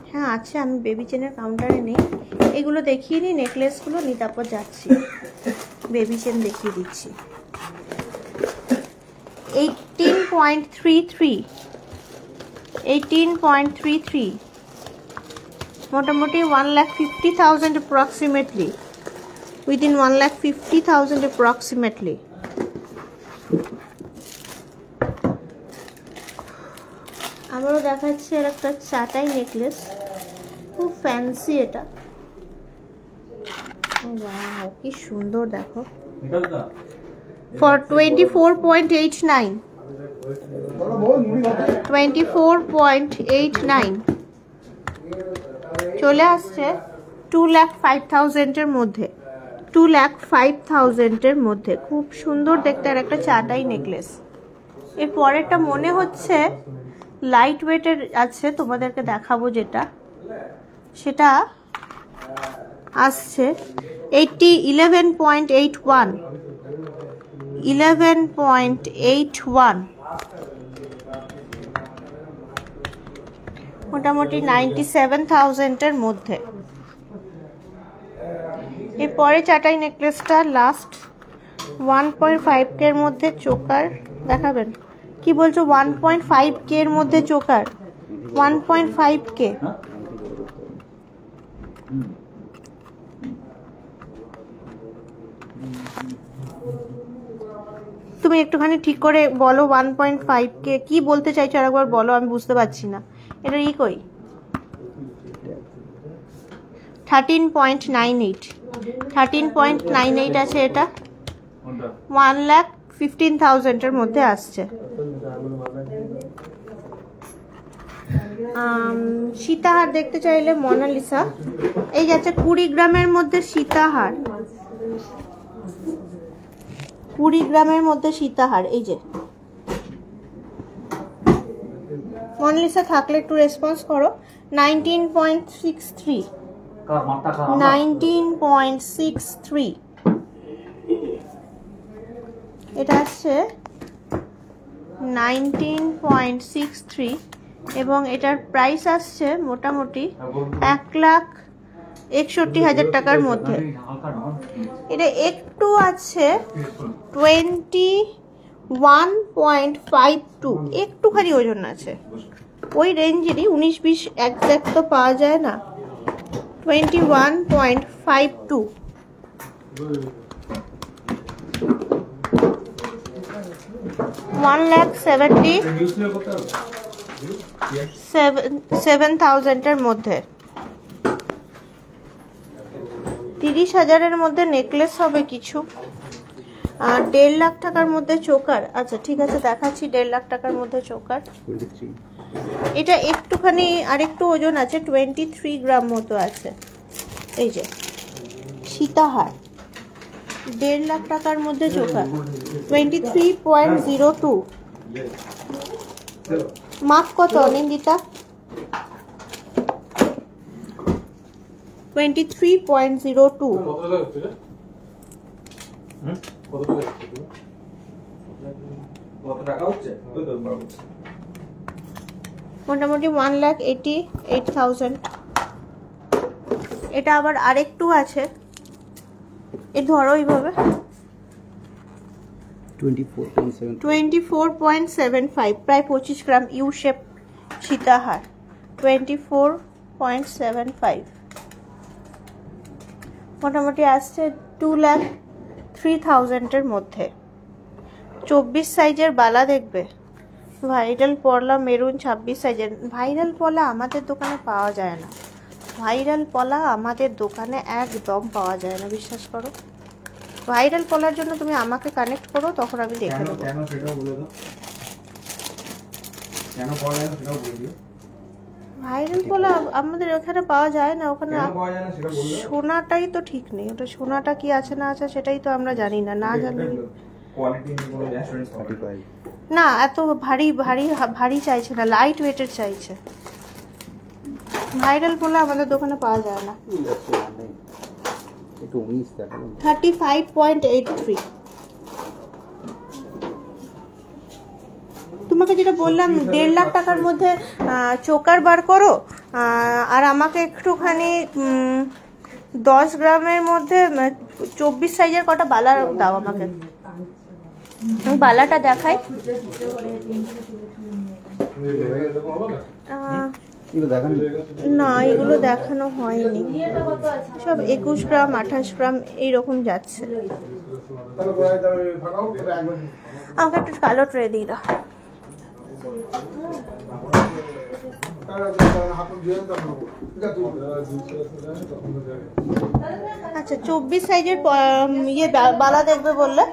S1: হ্যাঁ আছে, আমি বেবি চেনের কাউন্টারে নেই। এগুলো দেখিয়ে নিই, নেকলেসগুলো নিই, তারপর যাচ্ছি বেবি চেন দেখিয়ে দিচ্ছি। 18.33 মোটামুটি 1,50,000 অ্যাপ্রক্সিমেটলি, উইদিন 1,50,000 অ্যাপ্রক্সিমেটলি। আবারও দেখাচ্ছি আর একটা চাটাই নেকলেস, খুব ফ্যান্সি এটা। ওয়াও কি সুন্দর দেখো, ফর 24.89 24.89 চলে আসছে 2,05,000 এর মধ্যে, 2,05,000 এর মধ্যে। খুব সুন্দর দেখতে আর একটা চাটাই নেকলেস। এর পরেরটা মনে হচ্ছে লাইট ওয়েটের আছে, তোমাদেরকে দেখাবো যেটা, সেটা আসছে 11.81 মোটামুটি 97,000 এর মধ্যে। এরপরে চাটাই নেকলেসটা লাস্ট 1.5K এর মধ্যে চোকার দেখাবেন? কি বলছো 1.5K এর মধ্যে চোকার? 1.5K তুমি একটুখানি ঠিক করে বলো 1.5K কি বলতে চাইছো, আরেকবার বলো, আমি বুঝতে পারছি না। এটা ই কই 13.98 আছে, এটা 1,15,000 এর মধ্যে আসছে। সীতাহার দেখতে চাইলে মোনালিসা, এই যাচ্ছে 20 গ্রামের মধ্যে সীতাহার, 20 গ্রামের মধ্যে সীতাহার। এই যে মোনালিসা থাকলে একটু রেসপন্স করো। 19.63 এটা আসছে 19.63 এবং এটার প্রাইস আসছে মোটামুটি 1,61,000 টাকার মধ্যে। এটা একটু আছে 21.52, একটুখানি ওজন আছে, ওই রেঞ্জেরই, 19-20 একজ্যাক্ট তো পাওয়া যায় না। 21.52 21.52 1,77,000 মধ্যে। 30,000-এর মধ্যে নেকলেস হবে কিছু, আর 1.5 লাখ টাকার মধ্যে চোকার। আচ্ছা ঠিক আছে, দেখাচ্ছি 1.5 লাখ টাকার মধ্যে চোকার। এটা একটুখানি আরেকটু ওজন আছে, 23 গ্রাম মতো আছে। এই যে সীতাহার, 1.5 লাখ টাকার মধ্যে চোকার, 23.02। মাপ কত অনিন্দিতা? 23.02। মোটামুটি 1,88,000। এটা আবার আরেকটু আছে, এ ধরো এইভাবে, 24.75, প্রায় 25 গ্রাম, ইউ শেপ সীতাহার, 24.75। মোটামুটি আসছে 2,03,000-এর মধ্যে। 24 সাইজের বালা দেখবে, ভাইরাল পলা মেরুন 26 সাইজের। ভাইরাল পলা আমাদের দোকানে পাওয়া যায় না, ভাইরাল পলা আমাদের দোকানে একদম পাওয়া যায় না, বিশ্বাস করো। ভাইরাল পলার জন্য তুমি আমাকে কানেক্ট করো, তখন আমি দেখে নেবো। ভাইরাল পলা আমাদের ওখানে পাওয়া যায় না, ওখানে সোনাটাই তো ঠিক নেই। ওটা সোনাটা কি আছে না আছে সেটাই তো আমরা জানি না, না জানি না। এত ভারী ভারী ভারী চাইছে না, লাইট ওয়েটের চাইছে। ভাইরাল পলা আমাদের দোকানে পাওয়া যায় না। 35.83। তোমাকে যেটা বললাম 1.5 লাখ টাকার মধ্যে চোকার বার করো, আর আমাকে একটুখানি 10 গ্রামের মধ্যে 24 সাইজের কটা বালা দাও আমাকে। বালাটা দেখাই, না এগুলো দেখানো হয়নি, সব 21 গ্রাম 28 গ্রাম এইরকম যাচ্ছে। আমাকে একটু কালো ট্রে দিয়ে দাও। আচ্ছা 24 সাইজের ইয়ে বালা দেখবে বললে,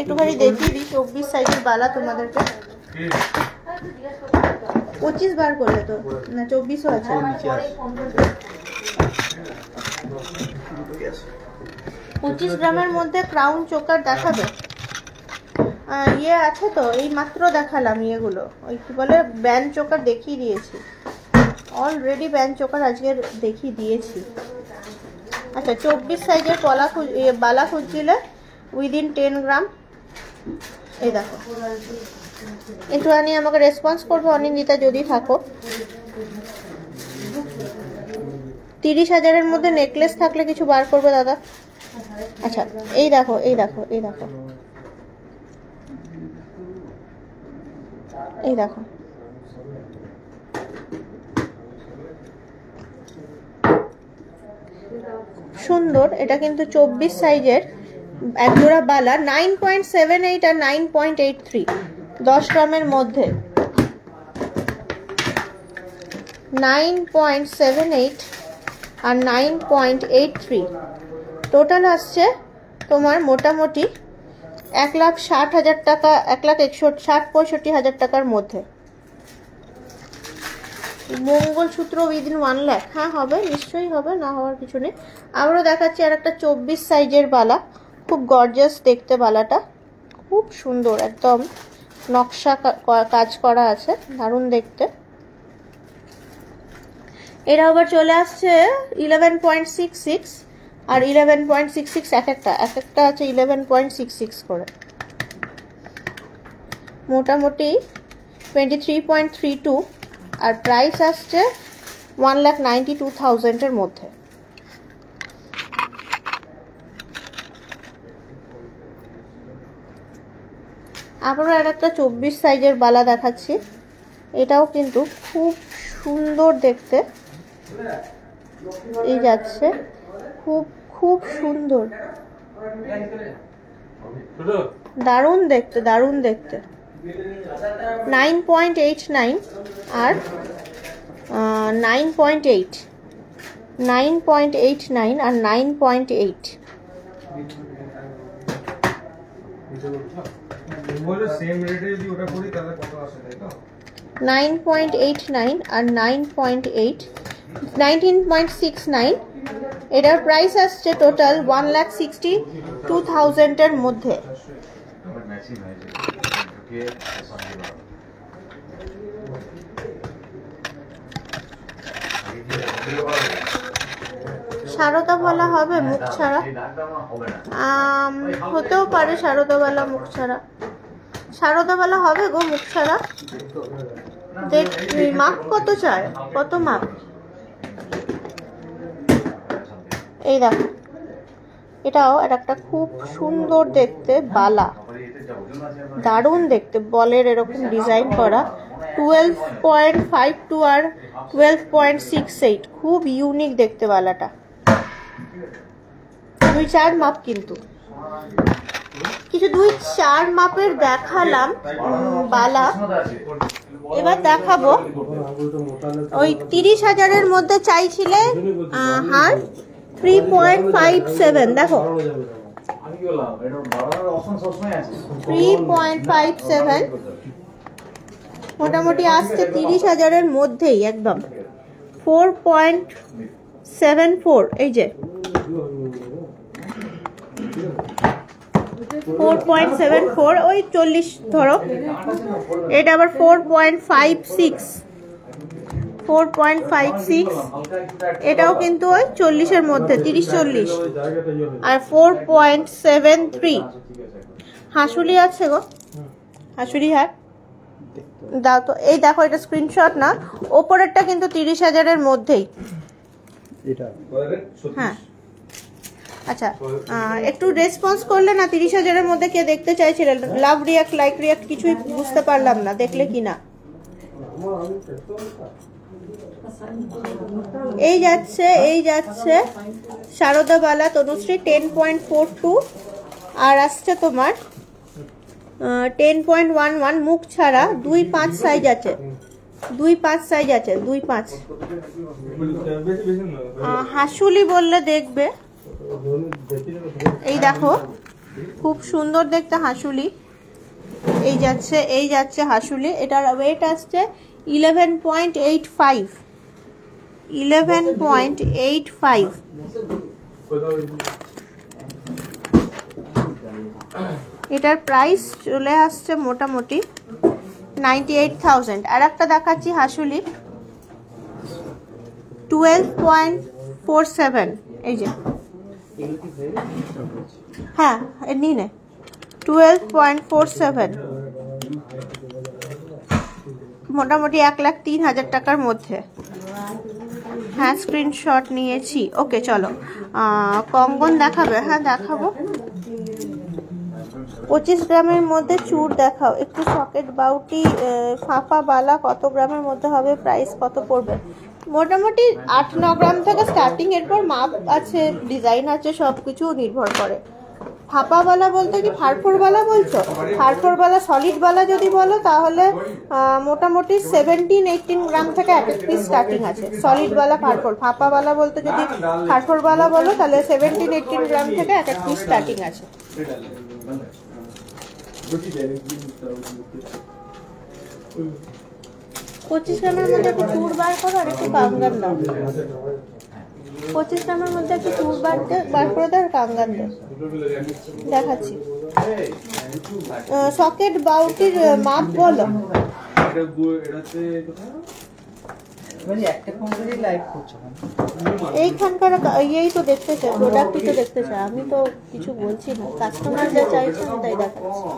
S1: একটুখানি দেখিয়ে দিই 24 সাইজের বালা তোমাদেরকে। 25 বার করলে তো না, 24ও আছে। 25 গ্রামের মধ্যে ক্রাউন চোকার দেখাবে? ইয়ে আছে তো, এই মাত্র দেখালাম ইয়েগুলো, ওই কি বলে ব্যান্ড চোকার দেখিয়ে দিয়েছি অলরেডি, ব্যান্ড চোকার আজকে দেখিয়ে দিয়েছি। আচ্ছা 24 সাইজের বালা খুঁজছিলে উইদিন 10 গ্রাম, এই দেখো। একটুখানি আমাকে রেসপন্স করবে অনিন্দিতা যদি থাকো। 30,000-এর মধ্যে নেকলেস থাকলে কিছু বার করবে দাদা। আচ্ছা এই দেখো, এই দেখো, এই দেখো, এই দেখো, সুন্দর। এটা কিন্তু 24 সাইজের একজোড়া বালা, 9.78 আর 9.83, 10 গ্রামের মধ্যে। 9.78 আর 9.83, টোটাল আসছে তোমার মোটামুটি 1,60,000 টাকা, 1,60,65,000 টাকার মধ্যে। মঙ্গলসূত্র উইদিন 1 লাখ, হ্যাঁ হবে, নিশ্চয়ই হবে, না হওয়ার কিছু নেই। আবারও দেখাচ্ছি আর একটা 24 সাইজের বালা, খুব গর্জাস দেখতে বালাটা, খুব সুন্দর, একদম নকশা কাজ করা আছে, দারুণ দেখতে। এরা আবার চলে আসছে 11.66 আর 11.66, এক একটা আছে 11.66 করে, মোটামুটি 23.32, আর প্রাইস আসছে 1,92,000-এর মধ্যে। আবারও আর একটা 24 সাইজের বালা দেখাচ্ছি, এটাও কিন্তু খুব সুন্দর দেখতে, এই যাচ্ছে, খুব খুব সুন্দর, দারুণ দেখতে, দারুণ দেখতে। 9.89 আর 9.8, 9.89 আর 9.8।
S4: বলে সেম রেটে যদি ওটা করি তাহলে কত আসে তাই তো?
S1: 9.89 আর 9.8, 19.69। এটার প্রাইস আসছে টোটাল 1,62,000 এর মধ্যে। সারদা বলা হবে মুখ ছাড়া, হতেও পারে সারদা বলা মুখ ছাড়া, সারদা বলা হবে গো মুখ ছাড়া। দেখ মাপ কত চায়, কত মাপ? এই দেখো, এটাও একটা খুব সুন্দর দেখতে বালা, দারুণ দেখতে, বলের এরকম ডিজাইন করা, 12.52 আর 12.68, খুব ইউনিক দেখতে বালাটা। 2-4 মাপ, কিন্তু কিছু 2-4 মাপের দেখালাম বালা। এবার দেখাবো ওই 30,000-এর মধ্যে চাইছিলে হার 3.57, দেখো 3.57 মোটামুটি আসছে 30,000-এর মধ্যেই একদম। 4.74, এই যে 4.74, ওই 40 ধরো। এটা আবার 4.56, 4.56, এটাও কিন্তু ওই 40-এর মধ্যে, 30-40। আর 4.73 হাসুলি আছে গো, হাসুলি হার দাও তো। এই দেখো, এটা স্ক্রিনশট না, ওপরেরটা কিন্তু 30,000-এর মধ্যেই। হ্যাঁ আচ্ছা, একটু রেসপন্স করলে না, 30,000-এর মধ্যে কে দেখতে চাইছিলেন? লাভ রিয়াক্ট, লাইক রিয়াক্ট কিছুই বুঝতে পারলাম না, দেখলে কি না। এই যাচ্ছে, এই যাচ্ছে সারদা বালা তনুশ্রী 10.42, আর আসছে তোমার 10.11 মুখ ছাড়া। 2-5 সাইজ আছে, 2-5 সাইজ আছে, 2-5। হাসুলি বললে দেখবে, এই দেখো খুব সুন্দর দেখতে হাসুলি। এই যাচ্ছে, এই যাচ্ছে হাসুলি। এটার ওয়েট আসছে 11.85, 11.85। এটার প্রাইস চলে আসছে মোটামুটি 98,000। আর একটা দেখাচ্ছি হাসুলি 12.47, এই যে, হ্যাঁ নিয়ে নে, 12.47, মোটামুটি 1,03,000 টাকার মধ্যে। হ্যাঁ স্ক্রিনশট নিয়েছি। ওকে চলো, কঙ্গন দেখাবে? হ্যাঁ দেখাবো। 25 গ্রামের মধ্যে চূড় দেখাও একটু। সকেট বাউটি ফাঁপা বালা কত গ্রামের মধ্যে হবে? প্রাইস কত পড়বে? মোটামুটি 8-9 গ্রাম থেকে স্টার্টিং, এরপর মাপ আছে, ডিজাইন আছে, সব কিছু নির্ভর করে। ফাঁপাওয়ালা বলতে কি ফারফোরওয়ালা বলছো? ফারফোরওয়ালা সলিডওয়ালা যদি বলো তাহলে মোটামুটি 17-18 গ্রাম থেকে এক এক পিস স্টার্টিং আছে। সলিডওয়ালা ফারফোর, ফাঁপাওয়ালা বলতে যদি ফারফোরওয়ালা বলো তাহলে 17-18 গ্রাম থেকে এক এক পিস স্টার্টিং আছে। 25 গ্রামের মধ্যে একটু চুড় বার করো আর একটু কাঙ্গান দাও। 25 গ্রামের মধ্যে একটু চুড় বার করে দাও আর কাঙ্গান দাও। দেখাচ্ছি। সকেট বাউটির মাপ বলো। এইখানকার এই তো দেখতে চাই, প্রোডাক্টই তো দেখতে চাই, আমি তো কিছু বলছি না, কাস্টমার যা চাইছে আমি তাই দেখাচ্ছি।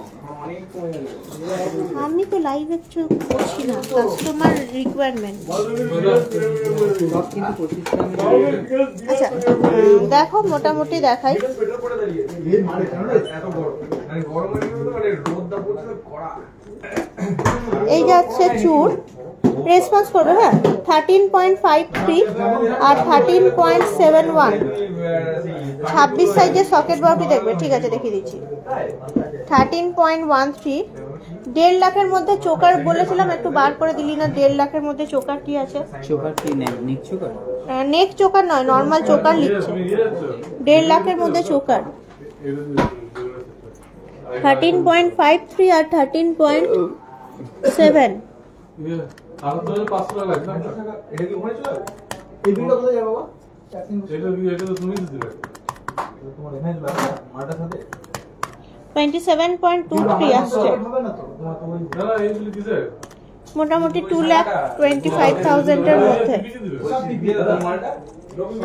S1: আমি তো লাইভ একটু করছি না, কাস্টমার রিকোয়ারমেন্ট। আচ্ছা দেখো, মোটামুটি দেখাই। এই যাচ্ছে চুর, রেসপন্স করবে। হ্যাঁ 13.53 আর 13.71, 26 সাইজের সকেট বাউটি দেখবে। ঠিক আছে দেখিয়ে দিচ্ছি। 13.13, 1.5 লাখের মধ্যে চোকার বলেছিলাম, একটু বার করে দিলি না। 1.5 লাখের মধ্যে চোকার কি আছে?
S3: চোকার কি নেই, নিক চোকার।
S1: নেক চোকার নয়, নর্মাল চোকার লিখছে। 1.5 লাখের মধ্যে চোকার 13.53 আর 13.7।
S4: এটা কি ওখানে চলে এই বিলটা কোথায় যাবে বাবা? এটা তো তুমি দিতে পারো তোমার এখানে যাবে মাটার সাথে
S1: 27.23 আসছে। মোটামুটি 2,25,000 এর মধ্যে।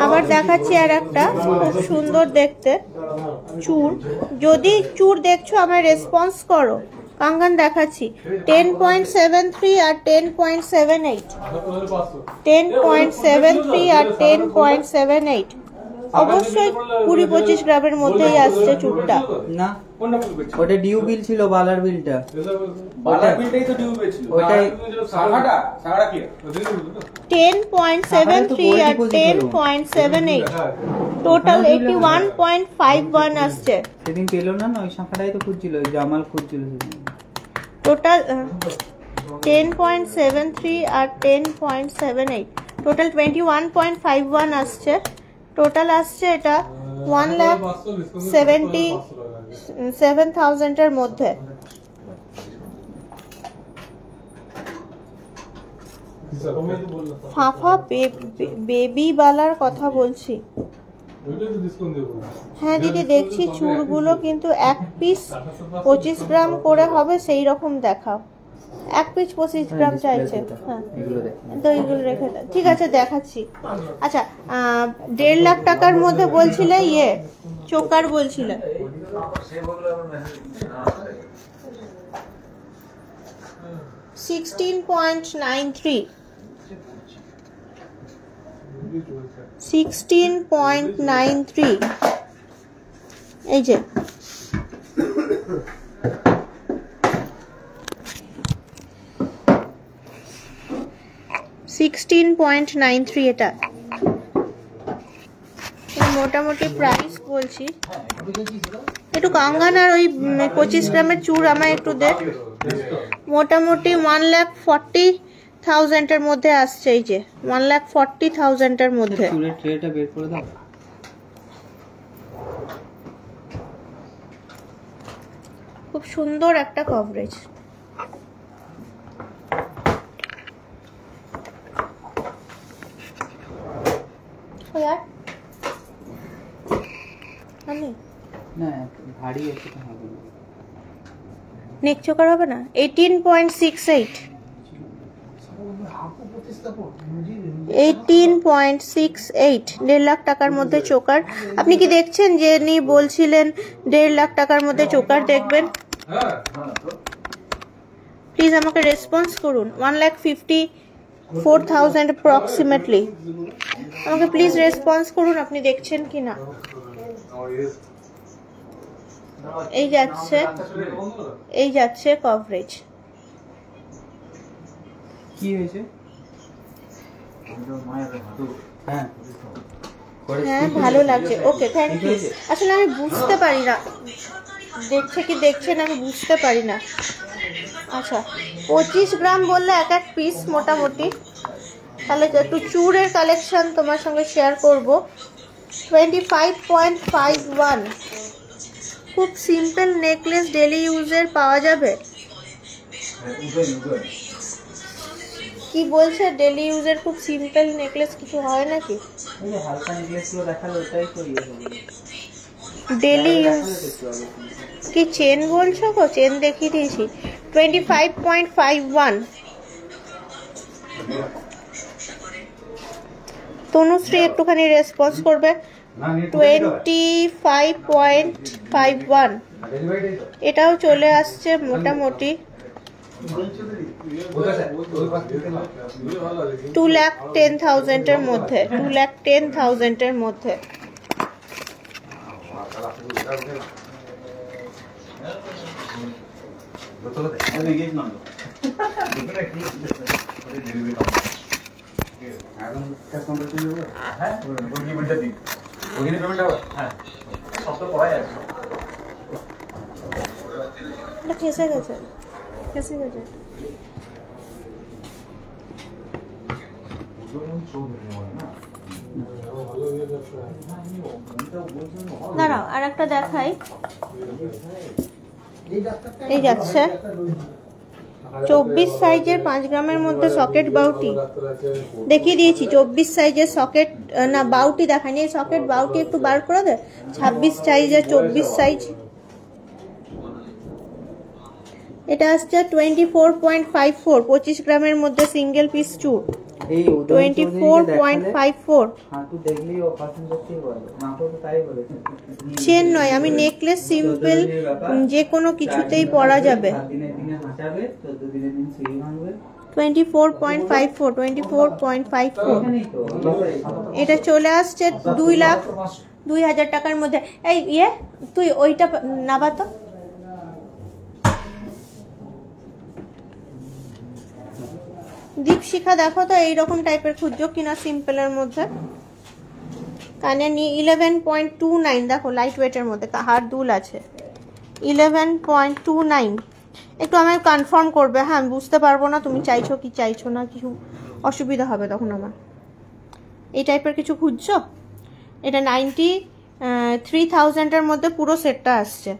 S1: আবার দেখাচ্ছি আর একটা খুব সুন্দর দেখতে চুর। যদি চুর দেখছো আমায় রেসপন্স করো। কাঙ্গান দেখাচ্ছি 10.73 আর 10.78। 10.73 আর 10.78 অবশ্যই 20-25 গ্রামের মধ্যেই আসছে চুরটা।
S3: না, ওটা ডিউ বিল ছিল, বালার বিলটা।
S4: বালার বিলটাই তো ডিউ পেয়েছিল।
S3: ওটাই
S4: সাগাটা কি
S1: 10.73 আর 10.78 টোটাল 81.51 আসছে।
S3: সেদিন পেলো না, ওই শাখাটাই তো খুঁজছিল, ওই জামাল খুঁজছিল সেদিন।
S1: টোটাল 10.73 আর 10.78 টোটাল 21.51 আসছে। টোটাল আসছে এটা 1,77,000 এর মধ্যে। ফাফা বেবি বালার কথা বলছি। হ্যাঁ দিদি দেখছি চুড়গুলো, কিন্তু এক পিস 25 গ্রাম করে হবে সেই রকম দেখাও। এক পিস 25 গ্রাম চাইছে। হ্যাঁ তো এইগুলো রেখে দাও, ঠিক আছে দেখাচ্ছি। আচ্ছা 1.5 লাখ টাকার মধ্যে বলছিলে চোকার বলছিলে। 16.93 16.93 এই যে 16.93 এটা মোটামুটি প্রাইস বলছি। একটু কাঙ্গান আর ওই 25 গ্রামের চুর আমায় একটু দে। মোটামুটি 1,40,000 এর মধ্যে আসছে। এই যে 1,40,000 এর মধ্যে।
S3: চুলের ট্রেটা বের করে দাও।
S1: খুব সুন্দর একটা কভারেজ। यार আমি
S3: না ভারী আছে তো হবে না।
S1: নেক চোকার হবে না 18.68 18.68 1.5 লাখ টাকার মধ্যে চোকার। আপনি কি দেখছেন যে নি বলছিলেন 1.5 লাখ টাকার মধ্যে চোকার দেখবেন? প্লিজ আমাকে রেসপন্স করুন। 1,54,000 অ্যাপ্রক্সিমেটলি। আমাকে প্লিজ রেসপন্স করুন আপনি দেখছেন কি না। এই যাচ্ছে কভারেজ।
S3: কি হয়েছে?
S1: হ্যাঁ ভালো লাগছে। Okay thank you. আসলে আমি বুঝতে পারি না দেখছে কি দেখছেন, আমি বুঝতে পারি না। আচ্ছা 25 গ্রাম বললে এক পিস মোটামুটি। তাহলে একটু চুরের কালেকশন তোমার সঙ্গে শেয়ার করব। 25.51 খুব সিম্পল নেকলেস ডেলি ইউজের পাওয়া যাবে। কি বলছে ডেলি ইউজের খুব সিম্পল নেকলেস কিছু হয় নাকি?
S3: এই যে হালকা নেকলেসগুলো দেখালো ওটাই করিয়ে হবে।
S1: ডেলি ইউজ কি চেন বলছো গো? চেন দেখিয়ে দিয়েছি। 25.51 তনুশ্রী একটুখানি রেসপন্স করবে। 25.51 এটাও চলে আসছে মোটামুটি 2,10,000 এর মধ্যে। 2,10,000 এর মধ্যে। ফেসে গেছে। कैसे हो जाए দাঁড়াও আর একটা দেখাই। এই যাচ্ছে 24 সাইজের 5 গ্রামের মধ্যে সকেট বাউটি দেখিয়ে দিয়েছি। 24 সাইজের সকেট না বাউটি দেখায়নি, এই সকেট বাউটি একটু বার করে দে। 26 সাইজের 24 সাইজ, এটা আসছে 24.54 25 গ্রামের মধ্যে সিঙ্গেল পিস চুর।
S3: এই
S1: 24.54
S3: হাঁটু দেখলেই ও পছন্দ করতেই বলে, মাকে তো তাই বলেছে।
S1: চেন নয়, আমি নেকলেস সিম্পল যে কোনো কিছুতেই পরা যাবে।
S3: দিনে দিনে হাঁচাবে, 14 দিনে দিন সিঁড়ি ভাঙবে।
S1: 24.54
S3: এখানেই তো
S1: এটা চলে আসছে 2,02,000 টাকার মধ্যে। এই তুই ওইটা নাবা তো। দীপশিখা দেখো তো এইরকম টাইপের খুঁজছো কিনা সিম্পলের মধ্যে। কানে নি 11.29 দেখো, লাইট ওয়েটের মধ্যে হার দুল আছে 11.29। একটু আমায় কনফার্ম করবে, হ্যাঁ আমি বুঝতে পারবো না তুমি চাইছো কি চাইছো না, কিছু অসুবিধা হবে তখন আমার। এই টাইপের কিছু খুঁজছো? এটা 93,000 এর মধ্যে পুরো সেটটা আসছে।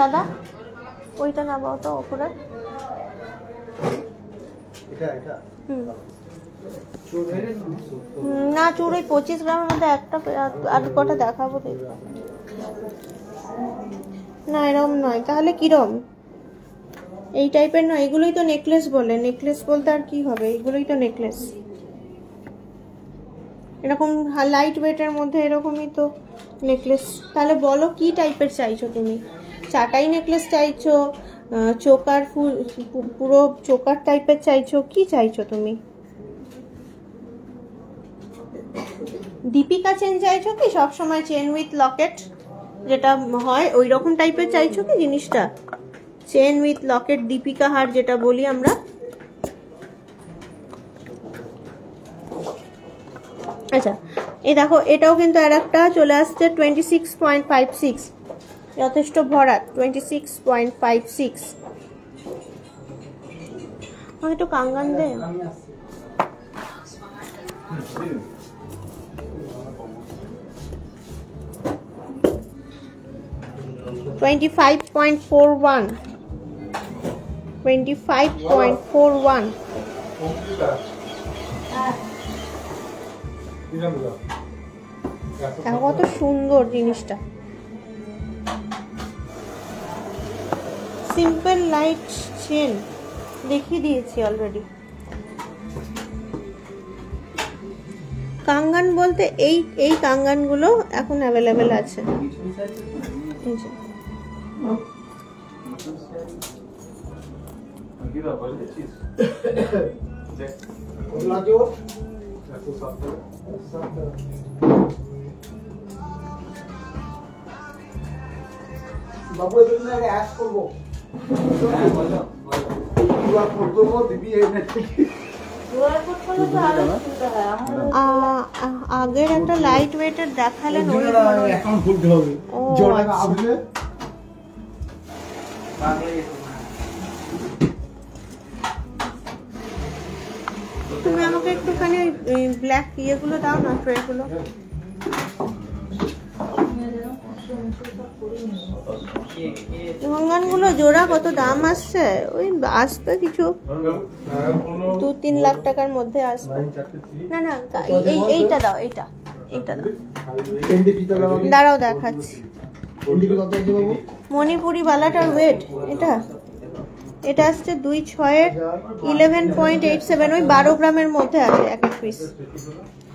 S1: দাদা ওইটা না বাও তো ওপরে। না চুর ওই 25 গ্রামের মধ্যে একটা আর কটা দেখাবো দেখো। না এরকম নয়, তাহলে কিরম? এই টাইপের নয়, এগুলোই তো নেকলেস বলে। নেকলেস বলতে আর কি হবে, এগুলোই তো নেকলেস। এরকম লাইট ওয়েটের মধ্যে এরকমই তো নেকলেস। তাহলে বলো কি টাইপের চাইছো তুমি? চাটাই নেকলেস চাইছো, চোকার ফুল পুরো চোকার টাইপের চাইছো, কি চাইছো তুমি? দীপিকা চেন চাইছো কি সবসময় চেন উইথ লকেট যেটা হয় ওই রকম টাইপের চাইছো কি জিনিসটা? চেন উইথ লকেট দীপিকা হার যেটা বলি আমরা। আচ্ছা এই দেখো এটাও কিন্তু আর একটা চলে আসছে 26.56, যথেষ্ট ভরাট 26.56। আমাকে একটু কাঙ্গান দে। 25.41 25.41। কত সুন্দর জিনিসটা, সিম্পল লাইট চেন দেখিয়ে দিয়েছি অলরেডি। কাঙ্গান বলতে এই কাঙ্গানগুলো এখন অ্যাভেলেবেল আছে। এই যে
S4: বাবু এর জন্য আগে অ্যাড করব। হ্যাঁ বলো দুয়া করব দিবি এই না ঠিক।
S1: আগের একটা লাইট ওয়েটের দেখালেন ওই
S4: অ্যাকাউন্ট খুলতে হবে। জোড়া আসবে
S1: তুমি আমাকে একটুখানি ব্ল্যাক ইয়েগুলো দাও না, ট্রেগুলো। কাঙ্গানগুলো জোড়া কত দাম আসছে? ওই আসবে কিছু 2-3 লাখ টাকার মধ্যে আসবে। না না এইটা দাও, এইটা দাও। দাঁড়াও দেখাচ্ছি। মণিপুরি বালাটার ওয়েট এটা আসছে 2/6 11.87, ওই 12 গ্রামের মধ্যে আছে এক এক পিস।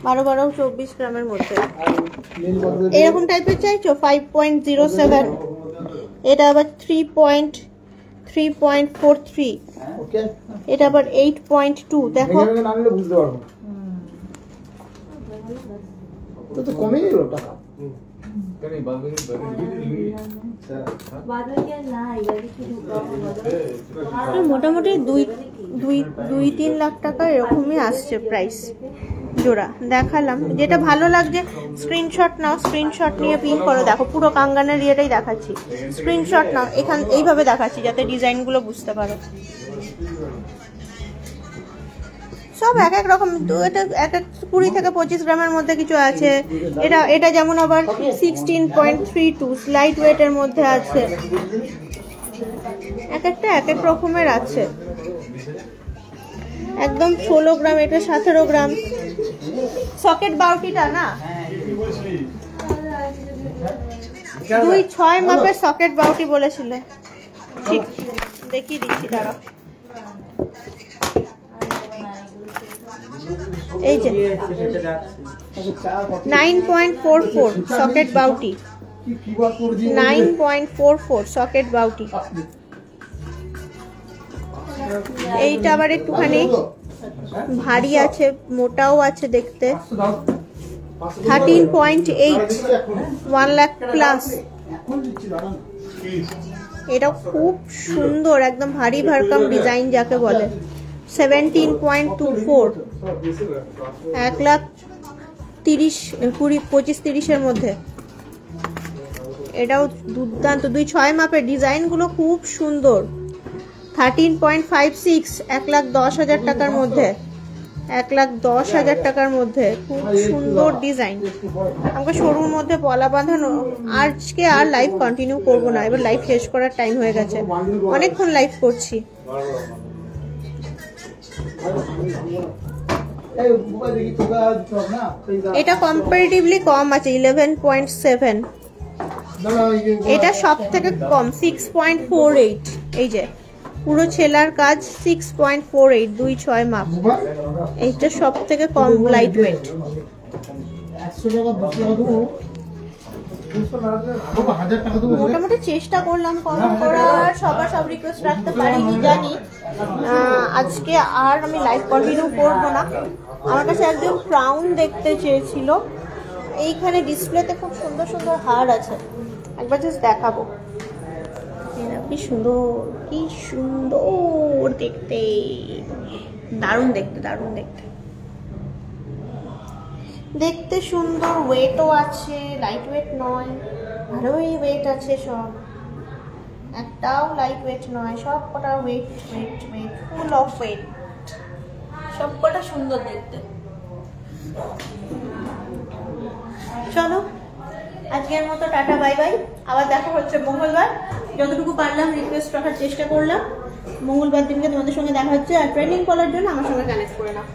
S1: 12 24 গ্রামের মধ্যে। এরকম টাইপের চাইছো 5.07, এটা আবার 3.43, এটা আবার 8.2। দেখো
S4: বুঝতে পারবো তো কমে গেল টাকা।
S1: মোটামুটি 2-3 লাখ টাকা এরকমই আসছে প্রাইস জোড়া দেখালাম, যেটা ভালো লাগছে স্ক্রিনশট নাও, স্ক্রিনশট নিয়ে পিন করো। দেখো পুরো কাঙ্গানের ইয়েটাই দেখাচ্ছি, স্ক্রিনশট নাও, এইভাবে দেখাচ্ছি যাতে ডিজাইনগুলো বুঝতে পারো। সব এক এক রকম, তো এটা এক এক 20 থেকে 25 গ্রামের মধ্যে কিছু আছে। এটা যেমন আবার 16.32 লাইট ওয়েটের মধ্যে আছে, এক একটা এক এক রকমের আছে। একদম 16 গ্রাম, এটা 17 গ্রাম। সকেট বাউটিটা না 2-6 মাপের সকেট বাউটি বলেছিলে, ঠিক দেখিয়ে দিচ্ছি দাঁড়াও। এই যে 9.44 সকেট বাউটি, 9.44 সকেট বাউটি। এইটা আবার একটুখানি ভারী আছে, মোটাও আছে দেখতে। 13.8 1 লাখ প্লাস। এটা খুব সুন্দর, একদম ভারী ভারকাম ডিজাইন যাকে বলে। 17.24 1,30,25-30 মধ্যে। এটাও দুর্দান্ত, 2-6 মাপের, ডিজাইনগুলো খুব সুন্দর। 13.56 1,10,000 টাকার মধ্যে, 1,10,000 টাকার মধ্যে, খুব সুন্দর ডিজাইন। আমাকে সরুর মধ্যে পলা বাঁধানো। আজকে আর লাইভ কন্টিনিউ করব না, এবার লাইভ শেষ করার টাইম হয়ে গেছে, অনেকক্ষণ লাইভ করছি। এটা কম্পারেটিভলি কম আছে, 11.7। এটা সব থেকে কম 6.48। এই যে পুরো ছেলার কাজ 6.48, 2-6 মাপ। এইটা সব থেকে কম লাইট ওয়েট। মোটামুটি চেষ্টা করলাম কম করার, সব রিকোয়েস্ট রাখতে পারিনি জানি। আজকে আর আমি লাইভ কন্টিনিউ করবো না। আমার কাছে একজন ক্রাউন দেখতে চেয়েছিল। এইখানে ডিসপ্লেতে খুব সুন্দর সুন্দর হার আছে, একবার জাস্ট দেখাবো। কি সুন্দর, কি সুন্দর দেখতে, দারুণ দেখতে, দারুণ দেখতে, দেখতে সুন্দর। ওয়েটও আছে, লাইট ওয়েট নয়, আরোই ওয়েট আছে সব, একটাও লাইট ওয়েট নয়, সব কটা weight weight weight, full of weight, সব কটা সুন্দর দেখতে। চলো আজকের মতো টাটা, বাই বাই। আবার দেখা হচ্ছে মঙ্গলবার। যতটুকু পারলাম রিকোয়েস্ট রাখার চেষ্টা করলাম। মঙ্গলবার দিনকে তোমাদের সঙ্গে দেখা হচ্ছে। আর ট্রেনিং করার জন্য আমার সঙ্গে কানেক্ট করে নাও।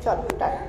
S1: চলো টাটা।